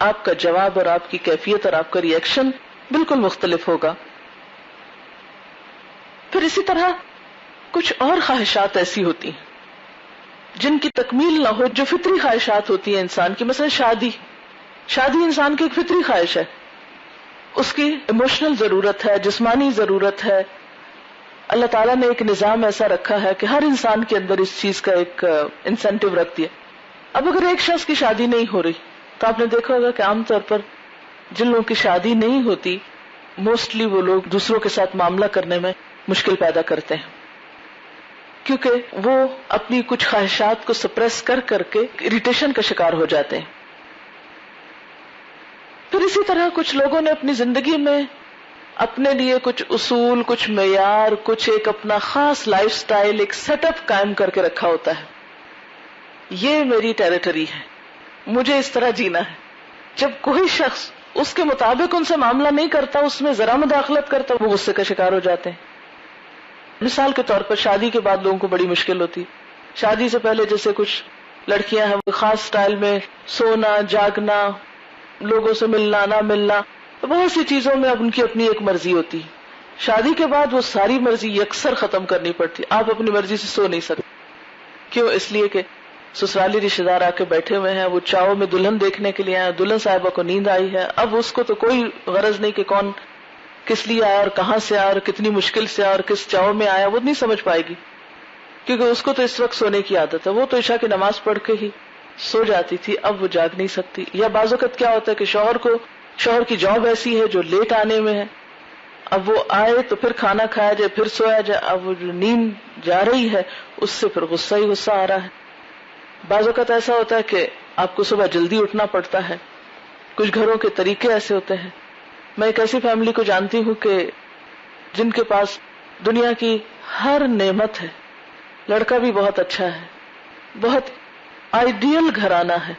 آپ کا جواب اور آپ کی کیفیت اور آپ کا ری ایکشن بالکل مختلف ہوگا. پھر اسی طرح کچھ اور خواہشات ایسی ہوتی ہیں جن کی تکمیل نہ ہو، جو فطری خواہشات ہوتی ہیں انسان کی. مثلا شادی انسان کی ایک فطری خواہش ہے، اس کی ایموشنل ضرورت ہے، جسمانی ضرورت ہے. اللہ تعالیٰ نے ایک نظام ایسا رکھا ہے کہ ہر انسان کے اندر اس چیز کا ایک انسینٹیو رکھ دیا. اب اگر ایک شخص کی شادی نہیں ہو رہی تو آپ نے دیکھا ہوگا کہ عام طور پر جن لوگوں کی شادی نہیں ہوتی موسٹلی وہ لوگ دوسروں کے ساتھ معاملہ کرنے میں مشکل پیدا کرتے ہیں، کیونکہ وہ اپنی کچھ خواہشات کو سپریس کر کے اریٹیشن کا شکار ہو جاتے ہیں. پھر اسی طرح کچھ لوگوں نے اپنی زندگی میں اپنے لیے کچھ اصول، کچھ معیار، کچھ ایک اپنا خاص لائف سٹائل، ایک سیٹ اپ قائم کر کے رکھا ہوتا ہے. یہ میری ٹیریٹری ہے، مجھے اس طرح جینا ہے. جب کوئی شخص اس کے مطابق ان سے معاملہ نہیں کرتا، اس میں ذرا مداخلت کرتا، وہ غصے کا شکار ہو جاتے ہیں. مثال کے طور پر شادی کے بعد لوگوں کو بڑی مشکل ہوتی. شادی سے پہلے جیسے کچھ لڑکیاں ہیں وہ خاص سٹائل میں سونا، جاگنا، لوگوں سے ملنا نہ ملنا، بہت سی چیزوں میں اب ان کی اپنی ایک مرضی ہوتی. شادی کے بعد وہ ساری مرضی یکسر ختم کرنی پڑتی. آپ اپنی مرضی سے سو نہیں سکتے. کیوں؟ اس لیے کہ سسرالی رشتے دار آ کے بیٹھے ہوئے ہیں، وہ چاؤ میں دلہن دیکھنے کے لیے آئے، دلہن صاحبہ کو نیند آئی ہے. اب اس کو تو کوئی غرض نہیں کہ کون کس لیے آیا اور کہاں سے آیا اور کتنی مشکل سے آیا اور کس چاؤ میں آیا، وہ نہیں سمجھ پائے گی، کیونکہ اس کو تو اس وقت سونے کی عادت ہے. وہ تو عشاء کی نماز پڑھ کے ہی سو جاتی تھی، اب وہ جاگ نہیں سکتی. یا بعض اوقات کیا ہوتا ہے کہ شوہر کی جاب ایسی ہے جو لیٹ آنے میں ہے، اب وہ آئے تو پھر کھانا کھایا جائے پھر سویا جائے، اب وہ جو نیند جا رہی ہے اس سے پھر غصہ ہی غصہ آ رہا ہے. بعض اوقات ایسا ہوتا ہے کہ آپ کو صبح جلدی اٹھنا پڑتا ہے. کچھ گھروں کے طریقے ایسے ہوتے ہیں. میں ایک ایسی فیملی کو جانتی ہوں کہ جن کے پاس دنیا کی ہر نعمت ہے، لڑکا بھی بہت اچھا ہے، بہت آئیڈیل گھرانہ ہے،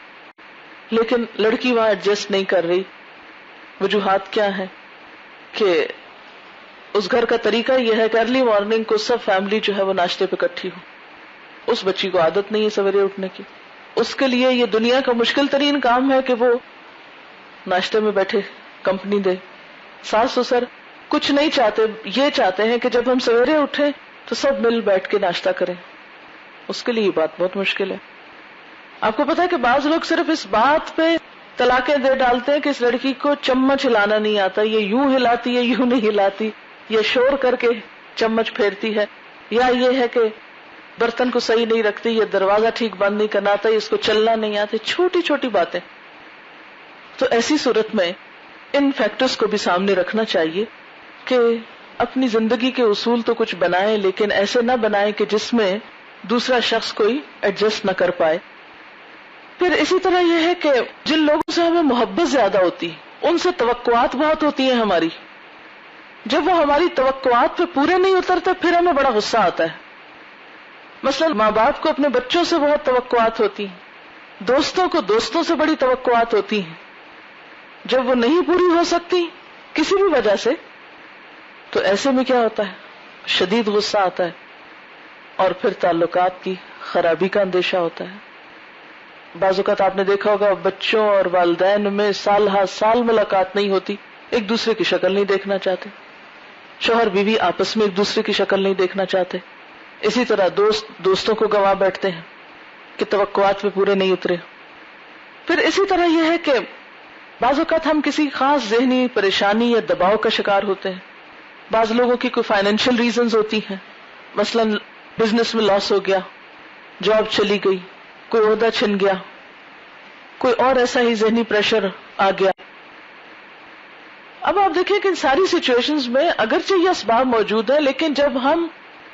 لیکن لڑکی وہاں ایڈجسٹ نہیں کر رہی. وجوہات کیا ہے کہ اس گھر کا طریقہ یہ ہے کہ ارلی مارننگ کو سب فیملی جو ہے وہ ناشتے پہ اکٹھی ہو. اس بچی کو عادت نہیں ہے سویرے اٹھنے کی. اس کے لیے یہ دنیا کا مشکل ترین کام ہے کہ وہ ناشتے میں بیٹھے کمپنی دے. ساس سسر کچھ نہیں چاہتے، یہ چاہتے ہیں کہ جب ہم سویرے اٹھیں تو سب مل بیٹھ کے ناشتہ کریں. اس کے لیے یہ بات بہت مشکل ہے. آپ کو پتا ہے کہ بعض لوگ صرف اس بات پہ طلاقیں دے ڈالتے ہیں کہ اس لڑکی کو چمچ ہلانا نہیں آتا، یہ یوں ہلاتی ہے یوں نہیں ہلاتی، یہ شور کر کے چمچ پھیرتی ہے، یا یہ ہے کہ برتن کو صحیح نہیں رکھتی، یہ دروازہ ٹھیک بند نہیں کرنا آتا، اس کو چلنا نہیں آتا. چھوٹی چھوٹی باتیں. تو ایسی صورت میں ان فیکٹرز کو بھی سامنے رکھنا چاہیے کہ اپنی زندگی کے اصول تو کچھ بنائیں، لیکن ایسے نہ بنائیں کہ جس میں دوسرا شخص کوئی ایڈجسٹ نہ کر پائے. پھر اسی طرح یہ ہے کہ جن لوگوں سے ہمیں محبت زیادہ ہوتی ان سے توقعات بہت ہوتی ہیں ہماری. جب وہ ہماری توقعات پہ پورے نہیں اترتے پھر ہمیں بڑا غصہ آتا ہے. مثلا ماں باپ کو اپنے بچوں سے بہت توقعات ہوتی ہیں، دوستوں کو دوستوں سے بڑی توقعات ہوتی ہیں. جب وہ نہیں پوری ہو سکتی کسی بھی وجہ سے تو ایسے میں کیا ہوتا ہے؟ شدید غصہ آتا ہے اور پھر تعلقات کی خرابی کا اندیشہ ہوتا ہے. بعض اوقات آپ نے دیکھا ہوگا بچوں اور والدین میں سال ہر سال ملاقات نہیں ہوتی، ایک دوسرے کی شکل نہیں دیکھنا چاہتے، شوہر بیوی آپس میں ایک دوسرے کی شکل نہیں دیکھنا چاہتے، اسی طرح دوستوں کو گوا بیٹھتے ہیں کہ توقعات پہ پورے نہیں اترے. پھر اسی طرح یہ ہے کہ بعض اوقات ہم کسی خاص ذہنی پریشانی یا دباؤ کا شکار ہوتے ہیں. بعض لوگوں کی کوئی فائنینشیل ریزنز ہوتی ہیں، مثلا بزنس میں لاس ہو گیا، جاب چلی گئی، کوئی عہدہ چھن گیا، کوئی اور ایسا ہی ذہنی پریشر آ گیا. اب آپ دیکھیں کہ ان ساری سچویشنز میں اگرچہ یہ اسباب موجود ہیں، لیکن جب ہم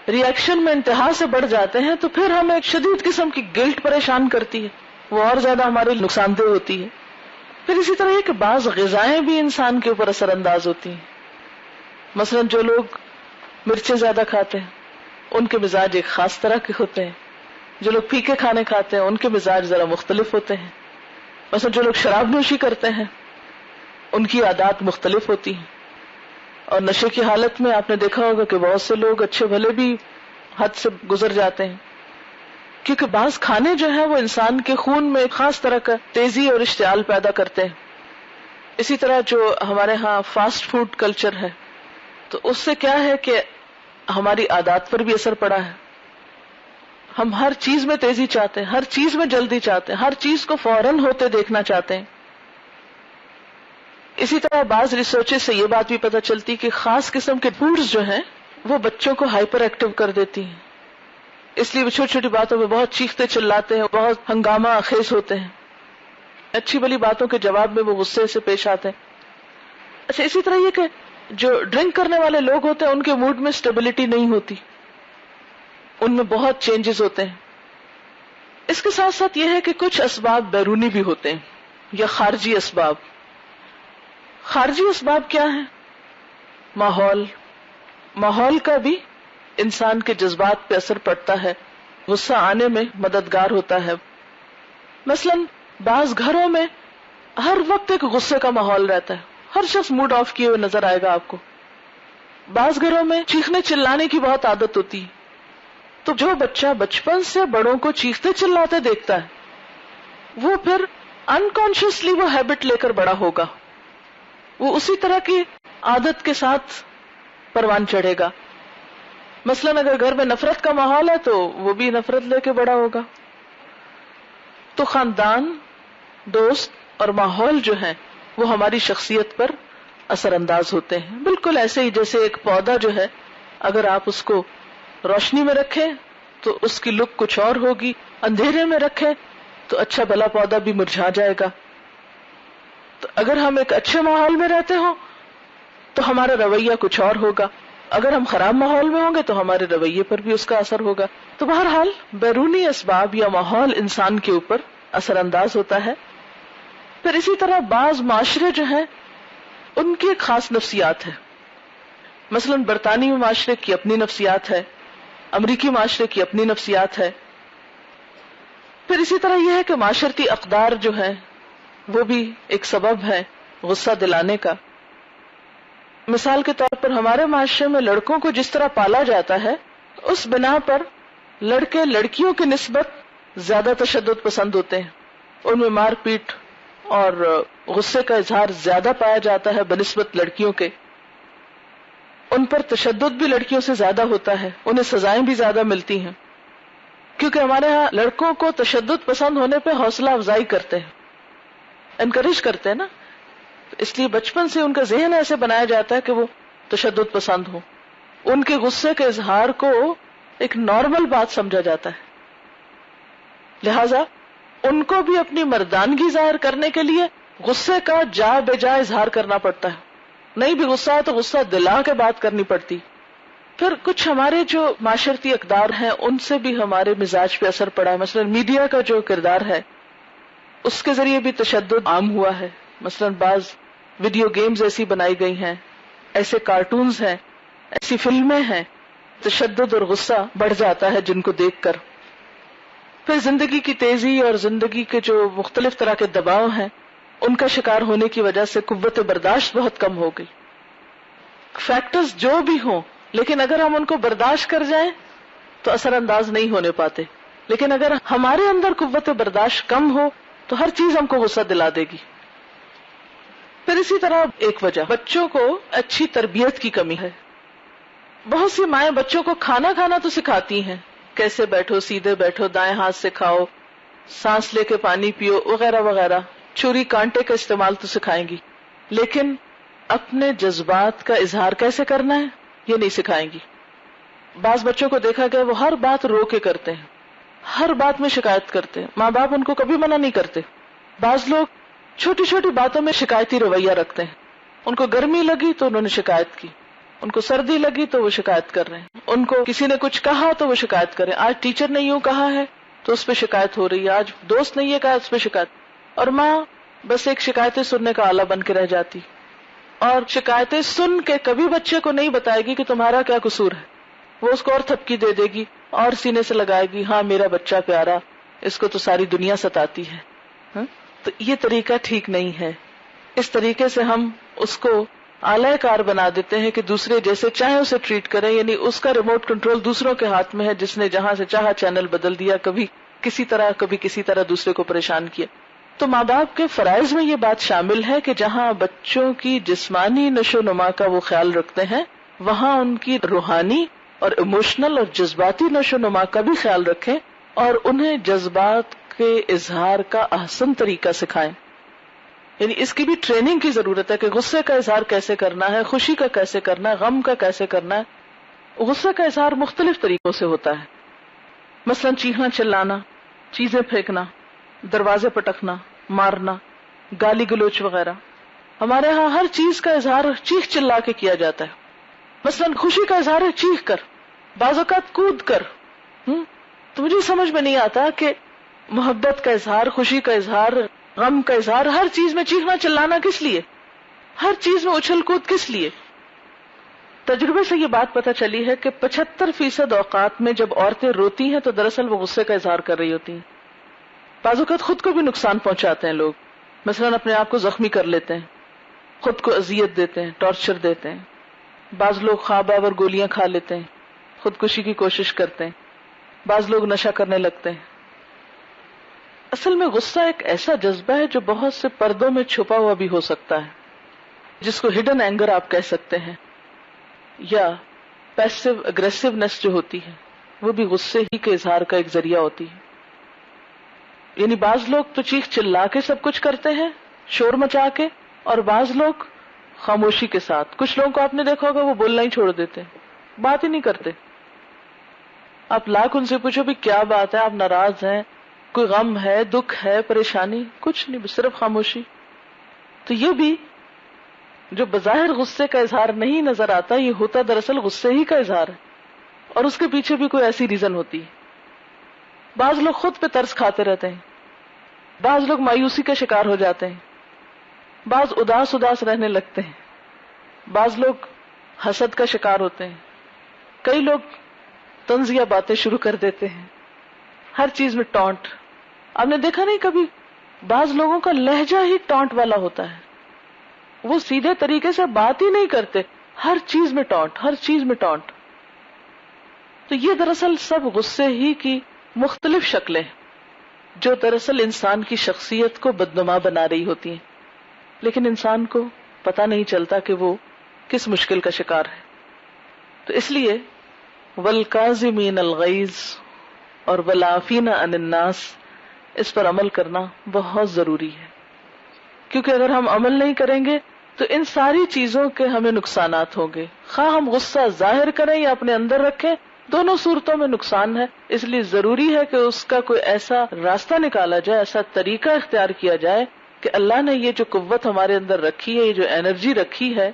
ریئیکشن میں انتہا سے بڑھ جاتے ہیں تو پھر ہمیں ایک شدید قسم کی گلٹ پریشان کرتی ہے، وہ اور زیادہ ہمارے نقصان دہ ہوتی ہے. پھر اسی طرح یہ کہ بعض غذائیں بھی انسان کے اوپر اثر انداز ہوتی ہیں. مثلا جو لوگ مرچیں زیادہ کھاتے ہیں ان کے مزاج ایک خاص طرح کے ہوتے ہیں، جو لوگ پھیکے کھانے کھاتے ہیں ان کے مزاج ذرا مختلف ہوتے ہیں. مثلا جو لوگ شراب نوشی کرتے ہیں ان کی عادات مختلف ہوتی ہیں. اور نشے کی حالت میں آپ نے دیکھا ہوگا کہ بہت سے لوگ اچھے بھلے بھی حد سے گزر جاتے ہیں، کیونکہ بعض کھانے جو ہیں وہ انسان کے خون میں ایک خاص طرح کا تیزی اور اشتعال پیدا کرتے ہیں. اسی طرح جو ہمارے ہاں فاسٹ فوڈ کلچر ہے تو اس سے کیا ہے کہ ہماری عادات پر بھی اثر پڑا ہے. ہم ہر چیز میں تیزی چاہتے ہیں، ہر چیز میں جلدی چاہتے ہیں، ہر چیز کو فوراً ہوتے دیکھنا چاہتے ہیں. اسی طرح بعض ریسرچز سے یہ بات بھی پتہ چلتی کہ خاص قسم کے فوڈز جو ہیں وہ بچوں کو ہائپر ایکٹیو کر دیتی ہیں، اس لیے وہ چھوٹی چھوٹی باتوں پہ بہت چیختے چلاتے ہیں، بہت ہنگامہ خیز ہوتے ہیں، اچھی بلی باتوں کے جواب میں وہ غصے سے پیش آتے ہیں. اچھا، اسی طرح یہ کہ جو ڈرنک کرنے والے لوگ ہوتے ہیں ان کے موڈ میں سٹیبلٹی نہیں ہوتی، ان میں بہت چینجز ہوتے ہیں. اس کے ساتھ ساتھ یہ ہے کہ کچھ اسباب بیرونی بھی ہوتے ہیں یا خارجی اسباب. خارجی اسباب کیا ہیں؟ ماحول کا بھی انسان کے جذبات پہ اثر پڑتا ہے، غصہ آنے میں مددگار ہوتا ہے. مثلا بعض گھروں میں ہر وقت ایک غصے کا ماحول رہتا ہے، ہر شخص موڈ آف کیے ہوئے نظر آئے گا آپ کو. بعض گھروں میں چیخنے چلانے کی بہت عادت ہوتی ہے، تو جو بچہ بچپن سے بڑوں کو چیختے چلاتے دیکھتا ہے وہ پھر انکانشیسلی وہ ہیبٹ لے کر بڑا ہوگا، وہ اسی طرح کی عادت کے ساتھ پروان چڑھے گا. مثلا اگر گھر میں نفرت کا ماحول ہے تو وہ بھی نفرت لے کے بڑا ہوگا. تو خاندان، دوست اور ماحول جو ہیں وہ ہماری شخصیت پر اثر انداز ہوتے ہیں. بالکل ایسے ہی جیسے ایک پودا جو ہے اگر آپ اس کو روشنی میں رکھیں تو اس کی لک کچھ اور ہوگی، اندھیرے میں رکھیں تو اچھا بھلا پودا بھی مرجھا جائے گا. تو اگر ہم ایک اچھے ماحول میں رہتے ہوں تو ہمارا رویہ کچھ اور ہوگا، اگر ہم خراب ماحول میں ہوں گے تو ہمارے رویے پر بھی اس کا اثر ہوگا. تو بہرحال بیرونی اسباب یا ماحول انسان کے اوپر اثر انداز ہوتا ہے. پھر اسی طرح بعض معاشرے جو ہیں ان کی ایک خاص نفسیات ہے. مثلا برطانوی معاشرے کی اپنی نفسیات ہے، امریکی معاشرے کی اپنی نفسیات ہے. پھر اسی طرح یہ ہے کہ معاشرتی اقدار جو ہیں وہ بھی ایک سبب ہے غصہ دلانے کا. مثال کے طور پر ہمارے معاشرے میں لڑکوں کو جس طرح پالا جاتا ہے اس بنا پر لڑکے لڑکیوں کی نسبت زیادہ تشدد پسند ہوتے ہیں، ان میں مار پیٹ اور غصے کا اظہار زیادہ پایا جاتا ہے بنسبت لڑکیوں کے. ان پر تشدد بھی لڑکیوں سے زیادہ ہوتا ہے، انہیں سزائیں بھی زیادہ ملتی ہیں، کیونکہ ہمارے ہاں لڑکوں کو تشدد پسند ہونے پہ حوصلہ افزائی کرتے ہیں، انکریج کرتے ہیں نا. اس لیے بچپن سے ان کا ذہن ایسے بنایا جاتا ہے کہ وہ تشدد پسند ہو، ان کے غصے کے اظہار کو ایک نارمل بات سمجھا جاتا ہے. لہذا ان کو بھی اپنی مردانگی ظاہر کرنے کے لیے غصے کا جا بجا اظہار کرنا پڑتا ہے. نہیں بھی غصہ ہے تو غصہ دلا کے بات کرنی پڑتی. پھر کچھ ہمارے جو معاشرتی اقدار ہیں ان سے بھی ہمارے مزاج پہ اثر پڑا ہے. مثلا میڈیا کا جو کردار ہے اس کے ذریعے بھی تشدد عام ہوا ہے. مثلا بعض ویڈیو گیمز ایسی بنائی گئی ہیں، ایسے کارٹونز ہیں، ایسی فلمیں ہیں، تشدد اور غصہ بڑھ جاتا ہے جن کو دیکھ کر. پھر زندگی کی تیزی اور زندگی کے جو مختلف طرح کے دباؤ ہیں ان کا شکار ہونے کی وجہ سے قوت برداشت بہت کم ہو گئی. فیکٹرز جو بھی ہوں لیکن اگر ہم ان کو برداشت کر جائیں تو اثر انداز نہیں ہونے پاتے. لیکن اگر ہمارے اندر قوت برداشت کم ہو تو ہر چیز ہم کو غصہ دلا دے گی. پھر اسی طرح ایک وجہ بچوں کو اچھی تربیت کی کمی ہے. بہت سی مائیں بچوں کو کھانا کھانا تو سکھاتی ہیں، کیسے بیٹھو، سیدھے بیٹھو، دائیں ہاتھ سے کھاؤ، سانس لے کے پانی پیو وغیرہ وغیرہ، چھری کانٹے کا استعمال تو سکھائیں گی، لیکن اپنے جذبات کا اظہار کیسے کرنا ہے یہ نہیں سکھائیں گی. بعض بچوں کو دیکھا گیا وہ ہر بات رو کے کرتے ہیں، ہر بات میں شکایت کرتے ہیں، ماں باپ ان کو کبھی منع نہیں کرتے. بعض لوگ چھوٹی چھوٹی باتوں میں شکایتی رویہ رکھتے ہیں، ان کو گرمی لگی تو انہوں نے شکایت کی، ان کو سردی لگی تو وہ شکایت کر رہے ہیں، ان کو کسی نے کچھ کہا تو وہ شکایت کر رہے ہیں، آج ٹیچر نے یوں کہا ہے تو اس پہ شکایت ہو رہی ہے، آج دوست نے یہ کہا اس پہ شکایت. اور ماں بس ایک شکایتیں سننے کا آلہ بن کے رہ جاتی، اور شکایتیں سن کے کبھی بچے کو نہیں بتائے گی کہ تمہارا کیا قصور ہے. وہ اس کو اور تھپکی دے دے گی اور سینے سے لگائے گی، ہاں میرا بچہ پیارا، اس کو تو ساری دنیا ستاتی ہے. تو یہ طریقہ ٹھیک نہیں ہے. اس طریقے سے ہم اس کو آلہ کار بنا دیتے ہیں کہ دوسرے جیسے چاہے اسے ٹریٹ کریں، یعنی اس کا ریموٹ کنٹرول دوسروں کے ہاتھ میں ہے، جس نے جہاں سے چاہا چینل بدل دیا، کبھی کسی طرح دوسرے کو پریشان کیا. تو ماں باپ کے فرائض میں یہ بات شامل ہے کہ جہاں بچوں کی جسمانی نشو نما کا وہ خیال رکھتے ہیں، وہاں ان کی روحانی اور ایموشنل اور جذباتی نشو نما کا بھی خیال رکھیں، اور انہیں جذبات کے اظہار کا احسن طریقہ سکھائیں. یعنی اس کی بھی ٹریننگ کی ضرورت ہے کہ غصے کا اظہار کیسے کرنا ہے، خوشی کا کیسے کرنا ہے، غم کا کیسے کرنا ہے. غصے کا اظہار مختلف طریقوں سے ہوتا ہے، مثلا چیخنا، چلانا، چیزیں پھینکنا، دروازے پٹکنا، مارنا، گالی گلوچ وغیرہ. ہمارے ہاں ہر چیز کا اظہار چیخ چلا کے کیا جاتا ہے. مثلا خوشی کا اظہار ہے چیخ کر، بعض اوقات کود کر. تو مجھے سمجھ میں نہیں آتا کہ محبت کا اظہار، خوشی کا اظہار، غم کا اظہار، ہر چیز میں چیخنا چلانا کس لیے، ہر چیز میں اچھل کود کس لیے. تجربے سے یہ بات پتہ چلی ہے کہ 75% اوقات میں جب عورتیں روتی ہیں تو دراصل وہ غصے کا اظہار کر رہی ہوتی ہیں. بعض اوقات خود کو بھی نقصان پہنچاتے ہیں لوگ، مثلا اپنے آپ کو زخمی کر لیتے ہیں، خود کو اذیت دیتے ہیں، ٹارچر دیتے ہیں. بعض لوگ خواب آور گولیاں کھا لیتے ہیں، خودکشی کی کوشش کرتے ہیں. بعض لوگ نشہ کرنے لگتے ہیں. اصل میں غصہ ایک ایسا جذبہ ہے جو بہت سے پردوں میں چھپا ہوا بھی ہو سکتا ہے، جس کو ہڈن اینگر آپ کہہ سکتے ہیں، یا پیسو اگریسونیس جو ہوتی ہے وہ بھی غصے ہی کے اظہار کا ایک ذریعہ ہوتی ہے. یعنی بعض لوگ تو چیخ چلا کے سب کچھ کرتے ہیں، شور مچا کے، اور بعض لوگ خاموشی کے ساتھ. کچھ لوگوں کو آپ نے دیکھا ہوگا وہ بولنا ہی چھوڑ دیتے ہیں، بات ہی نہیں کرتے. آپ لاکھ ان سے پوچھو بھی کیا بات ہے، آپ ناراض ہیں، کوئی غم ہے، دکھ ہے، پریشانی، کچھ نہیں، صرف خاموشی. تو یہ بھی جو بظاہر غصے کا اظہار نہیں نظر آتا، یہ ہوتا دراصل غصے ہی کا اظہار ہے، اور اس کے پیچھے بھی کوئی ایسی ریزن ہوتی ہے. بعض لوگ خود پہ ترس کھاتے رہتے ہیں، بعض لوگ مایوسی کا شکار ہو جاتے ہیں، بعض اداس رہنے لگتے ہیں، بعض لوگ حسد کا شکار ہوتے ہیں، کئی لوگ طنزیہ باتیں شروع کر دیتے ہیں، ہر چیز میں ٹانٹ. آپ نے دیکھا نہیں کبھی بعض لوگوں کا لہجہ ہی ٹانٹ والا ہوتا ہے، وہ سیدھے طریقے سے بات ہی نہیں کرتے، ہر چیز میں ٹانٹ، ہر چیز میں ٹانٹ. تو یہ دراصل سب غصے ہی کی مختلف شکلیں جو دراصل انسان کی شخصیت کو بدنما بنا رہی ہوتی ہیں، لیکن انسان کو پتہ نہیں چلتا کہ وہ کس مشکل کا شکار ہے. تو اس لیے والکاظمین الغیظ اور والعافین عن الناس، اس پر عمل کرنا بہت ضروری ہے، کیونکہ اگر ہم عمل نہیں کریں گے تو ان ساری چیزوں کے ہمیں نقصانات ہوں گے. خواہ ہم غصہ ظاہر کریں یا اپنے اندر رکھیں، دونوں صورتوں میں نقصان ہے. اس لیے ضروری ہے کہ اس کا کوئی ایسا راستہ نکالا جائے، ایسا طریقہ اختیار کیا جائے کہ اللہ نے یہ جو قوت ہمارے اندر رکھی ہے، یہ جو انرجی رکھی ہے،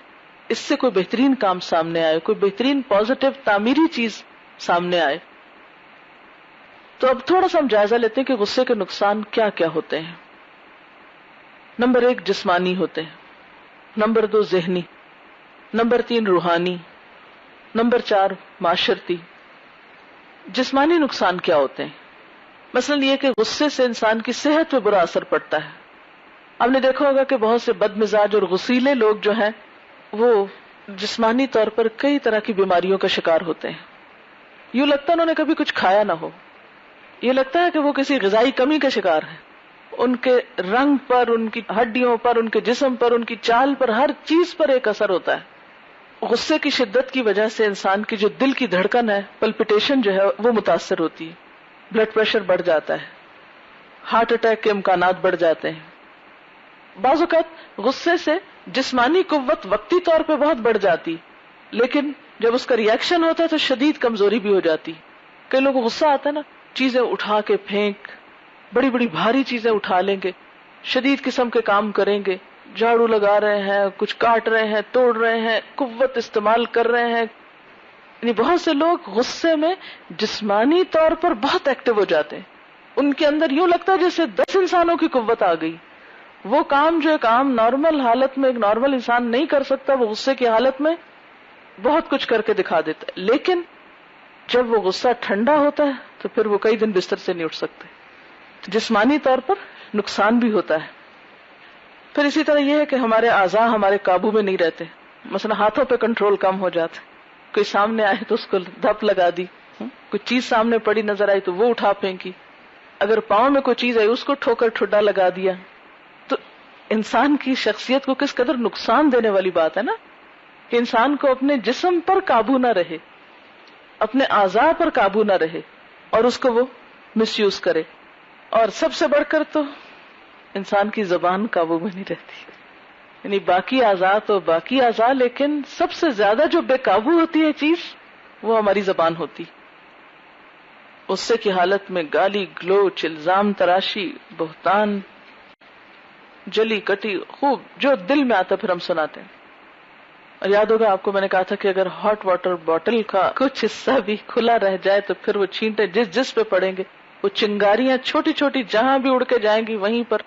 اس سے کوئی بہترین کام سامنے آئے، کوئی بہترین پازیٹیو تعمیری چیز سامنے آئے. تو اب تھوڑا سا ہم جائزہ لیتے ہیں کہ غصے کے نقصان کیا کیا ہوتے ہیں. نمبر 1 جسمانی ہوتے ہیں، نمبر 2 ذہنی، نمبر 3 روحانی، نمبر 4 معاشرتی. جسمانی نقصان کیا ہوتے ہیں؟ مثلا یہ کہ غصے سے انسان کی صحت پہ برا اثر پڑتا ہے. آپ نے دیکھا ہوگا کہ بہت سے بد مزاج اور غصیلے لوگ جو ہیں وہ جسمانی طور پر کئی طرح کی بیماریوں کا شکار ہوتے ہیں. یوں لگتا انہوں نے کبھی کچھ کھایا نہ ہو، یہ لگتا ہے کہ وہ کسی غذائی کمی کا شکار ہے. ان کے رنگ پر، ان کی ہڈیوں پر، ان کے جسم پر، ان کی چال پر، ہر چیز پر ایک اثر ہوتا ہے. غصے کی شدت کی وجہ سے انسان کی جو دل کی دھڑکن ہے، پلپیٹیشن جو ہے وہ متاثر ہوتی ہے، بلڈ پریشر بڑھ جاتا ہے، ہارٹ اٹیک کے امکانات بڑھ جاتے ہیں. بعض اوقات غصے سے جسمانی قوت وقتی طور پہ بہت بڑھ جاتی، لیکن جب اس کا ری ایکشن ہوتا ہے تو شدید کمزوری بھی ہو جاتی. کئی لوگوں کو غصہ آتا ہے نا، چیزیں اٹھا کے پھینک، بڑی بڑی بھاری چیزیں اٹھا لیں گے، شدید قسم کے کام کریں گے، جھاڑو لگا رہے ہیں، کچھ کاٹ رہے ہیں، توڑ رہے ہیں، قوت استعمال کر رہے ہیں. یعنی بہت سے لوگ غصے میں جسمانی طور پر بہت ایکٹیو ہو جاتے ہیں. ان کے اندر یوں لگتا ہے جیسے 10 انسانوں کی قوت آ گئی. وہ کام جو ایک عام نارمل حالت میں ایک نارمل انسان نہیں کر سکتا، وہ غصے کی حالت میں بہت کچھ کر کے دکھا دیتا ہے. لیکن جب وہ غصہ ٹھنڈا ہوتا ہے تو پھر وہ کئی دن بستر سے نہیں اٹھ سکتے. جسمانی طور پر نقصان بھی ہوتا ہے. پھر اسی طرح یہ ہے کہ ہمارے اعضاء ہمارے قابو میں نہیں رہتے. مثلا ہاتھوں پہ کنٹرول کم ہو جاتا ہے. کوئی سامنے آئے تو اس کو دھپ لگا دی، کوئی چیز سامنے پڑی نظر آئی تو وہ اٹھا پھینکی، اگر پاؤں میں کوئی چیز آئی اس کو ٹھوکر ٹھڈا لگا دیا. تو انسان کی شخصیت کو کس قدر نقصان دینے والی بات ہے نا، کہ انسان کو اپنے جسم پر قابو نہ رہے، اپنے اعضاء پر قابو نہ رہے اور اس کو وہ مس یوز کرے. اور سب سے بڑھ کر تو انسان کی زبان قابو میں نہیں رہتی. یعنی باقی اعضاء تو باقی اعضاء، لیکن سب سے زیادہ جو بے قابو ہوتی ہے چیز وہ ہماری زبان ہوتی. غصے کی حالت میں گالی گلوچ، الزام تراشی، بہتان، جلی کٹی خوب جو دل میں آتا پھر ہم سناتے ہیں. اور یاد ہوگا آپ کو میں نے کہا تھا کہ اگر ہاٹ واٹر بوٹل کا کچھ حصہ بھی کھلا رہ جائے تو پھر وہ چھینٹے جس پہ پڑیں گے، وہ چنگاریاں چھوٹی چھوٹی جہاں بھی اڑ کے جائیں گی وہیں پر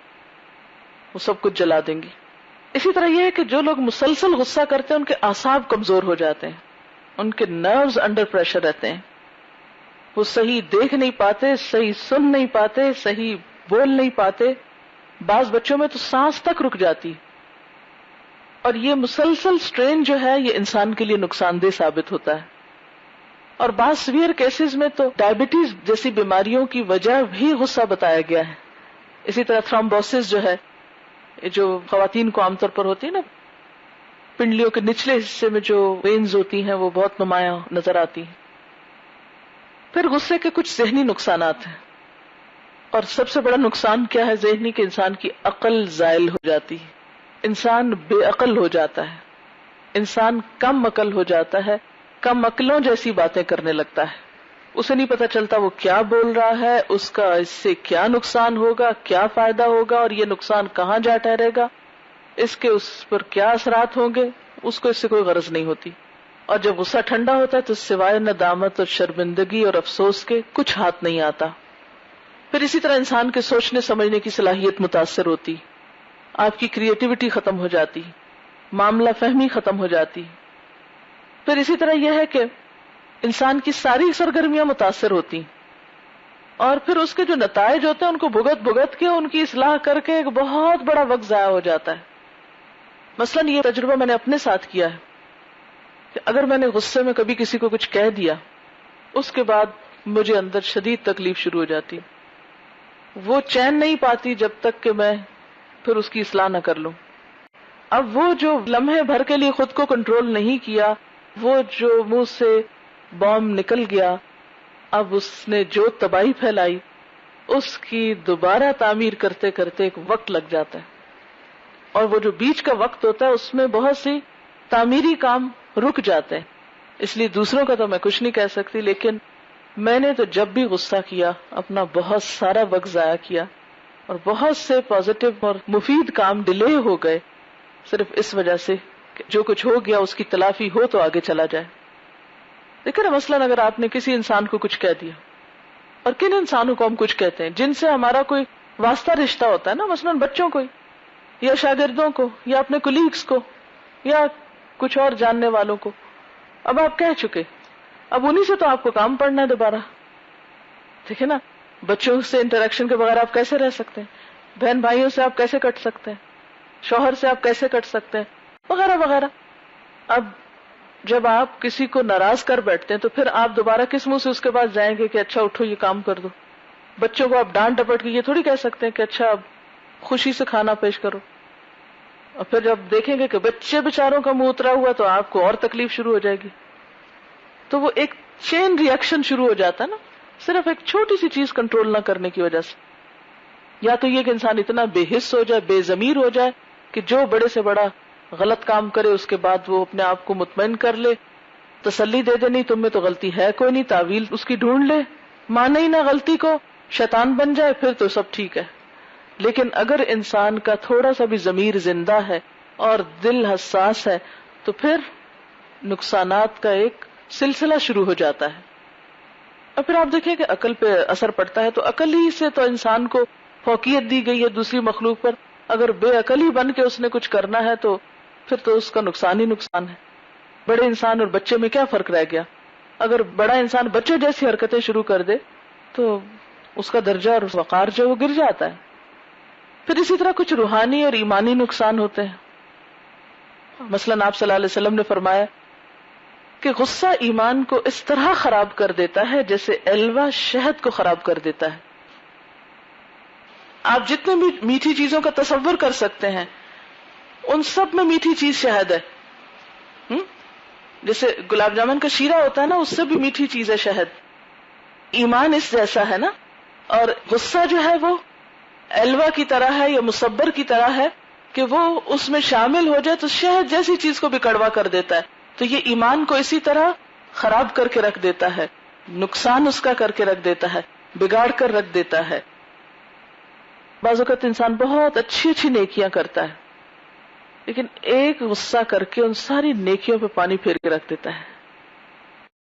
وہ سب کچھ جلا دیں گی. اسی طرح یہ ہے کہ جو لوگ مسلسل غصہ کرتے ہیں ان کے اعصاب کمزور ہو جاتے ہیں، ان کے نروز انڈر پریشر رہتے ہیں، وہ صحیح دیکھ نہیں پاتے، صحیح سن نہیں پاتے، صحیح بول نہیں پاتے. بعض بچوں میں تو سانس تک رک جاتی. اور یہ مسلسل سٹرین جو ہے یہ انسان کے لیے نقصان دہ ثابت ہوتا ہے. اور بعض سیویئر کیسز میں تو ڈائبٹیز جیسی بیماریوں کی وجہ بھی غصہ بتایا گیا ہے. اسی طرح تھرومبوسس جو ہے، جو خواتین کو عام طور پر ہوتی ہے نا، پنڈلیوں کے نچلے حصے میں جو وینز ہوتی ہیں وہ بہت نمایاں نظر آتی ہیں. پھر غصے کے کچھ ذہنی نقصانات ہیں، اور سب سے بڑا نقصان کیا ہے ذہنی، کہ انسان کی عقل زائل ہو جاتی ہے، انسان بے عقل ہو جاتا ہے، انسان کم عقل ہو جاتا ہے، کم عقلوں جیسی باتیں کرنے لگتا ہے. اسے نہیں پتا چلتا وہ کیا بول رہا ہے، اس کا اس سے کیا نقصان ہوگا، کیا فائدہ ہوگا، اور یہ نقصان کہاں جا ٹھہرے گا، اس کے اس پر کیا اثرات ہوں گے، اس کو اس سے کوئی غرض نہیں ہوتی. اور جب غصہ ٹھنڈا ہوتا ہے تو سوائے ندامت اور شرمندگی اور افسوس کے کچھ ہاتھ نہیں آتا. پھر اسی طرح انسان کے سوچنے سمجھنے کی صلاحیت متاثر ہوتی، آپ کی کریٹیوٹی ختم ہو جاتی، معاملہ فہمی ختم ہو جاتی. پھر اسی طرح یہ ہے کہ انسان کی ساری سرگرمیاں متاثر ہوتی، اور پھر اس کے جو نتائج ہوتے ہیں ان کو بھگت کے ان کی اصلاح کر کے ایک بہت بڑا وقت ضائع ہو جاتا ہے. مثلاً یہ تجربہ میں نے اپنے ساتھ کیا ہے کہ اگر میں نے غصے میں کبھی کسی کو کچھ کہہ دیا، اس کے بعد مجھے اندر شدید تکلیف شروع ہو جاتی. وہ چین نہیں پاتی جب تک کہ میں پھر اس کی اصلاح نہ کر لوں. اب وہ جو لمحے بھر کے لیے خود کو کنٹرول نہیں کیا، وہ جو منہ سے بام نکل گیا، اب اس نے جو تباہی پھیلائی، اس کی دوبارہ تعمیر کرتے کرتے ایک وقت لگ جاتا ہے. اور وہ جو بیچ کا وقت ہوتا ہے اس میں بہت سی تعمیری کام رک جاتے ہیں. اس لیے دوسروں کا تو میں کچھ نہیں کہہ سکتی، لیکن میں نے تو جب بھی غصہ کیا اپنا بہت سارا وقت ضائع کیا، اور بہت سے پازیٹو اور مفید کام ڈیلے ہو گئے صرف اس وجہ سے کہ جو کچھ ہو گیا اس کی تلافی ہو تو آگے چلا جائے. دیکھیں نا، مثلاً اگر آپ نے کسی انسان کو کچھ کہہ دیا، اور کن انسانوں کو ہم کچھ کہتے ہیں جن سے ہمارا کوئی واسطہ رشتہ ہوتا ہے نا، مثلاً بچوں کو یا شاگردوں کو یا اپنے کولیگز کو یا کچھ اور جاننے والوں کو، اب آپ کہہ چکے، اب انہی سے تو آپ کو کام پڑنا ہے دوبارہ. دیکھیں نا، بچوں سے انٹریکشن کے بغیر آپ کیسے رہ سکتے ہیں، بہن بھائیوں سے آپ کیسے کٹ سکتے ہیں، شوہر سے آپ کیسے کٹ سکتے ہیں، وغیرہ وغیرہ. اب جب آپ کسی کو ناراض کر بیٹھتے ہیں تو پھر آپ دوبارہ کس منہ سے اس کے پاس جائیں گے کہ اچھا اٹھو یہ کام کر دو. بچوں کو آپ ڈانٹ ڈپٹ کے یہ تھوڑی کہہ سکتے ہیں کہ اچھا اب خوشی سے کھانا پیش کرو، اور پھر جب دیکھیں گے کہ بچے بچاروں کا منہ اترا ہوا تو آپ کو اور تکلیف شروع ہو جائے گی. تو وہ ایک چین ری ایکشن شروع ہو جاتا ہے نا، صرف ایک چھوٹی سی چیز کنٹرول نہ کرنے کی وجہ سے. یا تو یہ کہ انسان اتنا بے حس ہو جائے، بے ضمیر ہو جائے کہ جو بڑے سے بڑا غلط کام کرے اس کے بعد وہ اپنے آپ کو مطمئن کر لے، تسلی دے دے نہیں تم میں تو غلطی ہے کوئی نہیں، تعویل اس کی ڈھونڈ لے، مانے ہی نہ غلطی کو، شیطان بن جائے، پھر تو سب ٹھیک ہے. لیکن اگر انسان کا تھوڑا سا بھی ضمیر زندہ ہے اور دل حساس ہے تو پھر نقصانات کا ایک سلسلہ شروع ہو جاتا ہے. اور پھر آپ دیکھیں کہ عقل پہ اثر پڑتا ہے، تو عقل ہی سے تو انسان کو فوقیت دی گئی ہے دوسری مخلوق پر. اگر بے عقل ہی بن کے اس نے کچھ کرنا ہے تو پھر تو اس کا نقصان ہی نقصان ہے. بڑے انسان اور بچے میں کیا فرق رہ گیا؟ اگر بڑا انسان بچوں جیسی حرکتیں شروع کر دے تو اس کا درجہ اور وقار جو وہ گر جاتا ہے. پھر اسی طرح کچھ روحانی اور ایمانی نقصان ہوتے ہیں. مثلاً آپ صلی اللہ علیہ وسلم نے فرمایا کہ غصہ ایمان کو اس طرح خراب کر دیتا ہے جیسے ایلوا شہد کو خراب کر دیتا ہے. آپ جتنے بھی میٹھی چیزوں کا تصور کر سکتے ہیں ان سب میں میٹھی چیز شہد ہے. جیسے گلاب جامن کا شیرہ ہوتا ہے نا، اس سے بھی میٹھی چیز ہے شہد. ایمان اس جیسا ہے نا، اور غصہ جو ہے وہ ایلوا کی طرح ہے یا مصبر کی طرح ہے کہ وہ اس میں شامل ہو جائے تو شہد جیسی چیز کو بھی کڑوا کر دیتا ہے. تو یہ ایمان کو اسی طرح خراب کر کے رکھ دیتا ہے، نقصان اس کا کر کے رکھ دیتا ہے، بگاڑ کر رکھ دیتا ہے. بعض اوقات انسان بہت اچھی اچھی نیکیاں کرتا ہے لیکن ایک غصہ کر کے ان ساری نیکیوں پہ پانی پھیر کے رکھ دیتا ہے.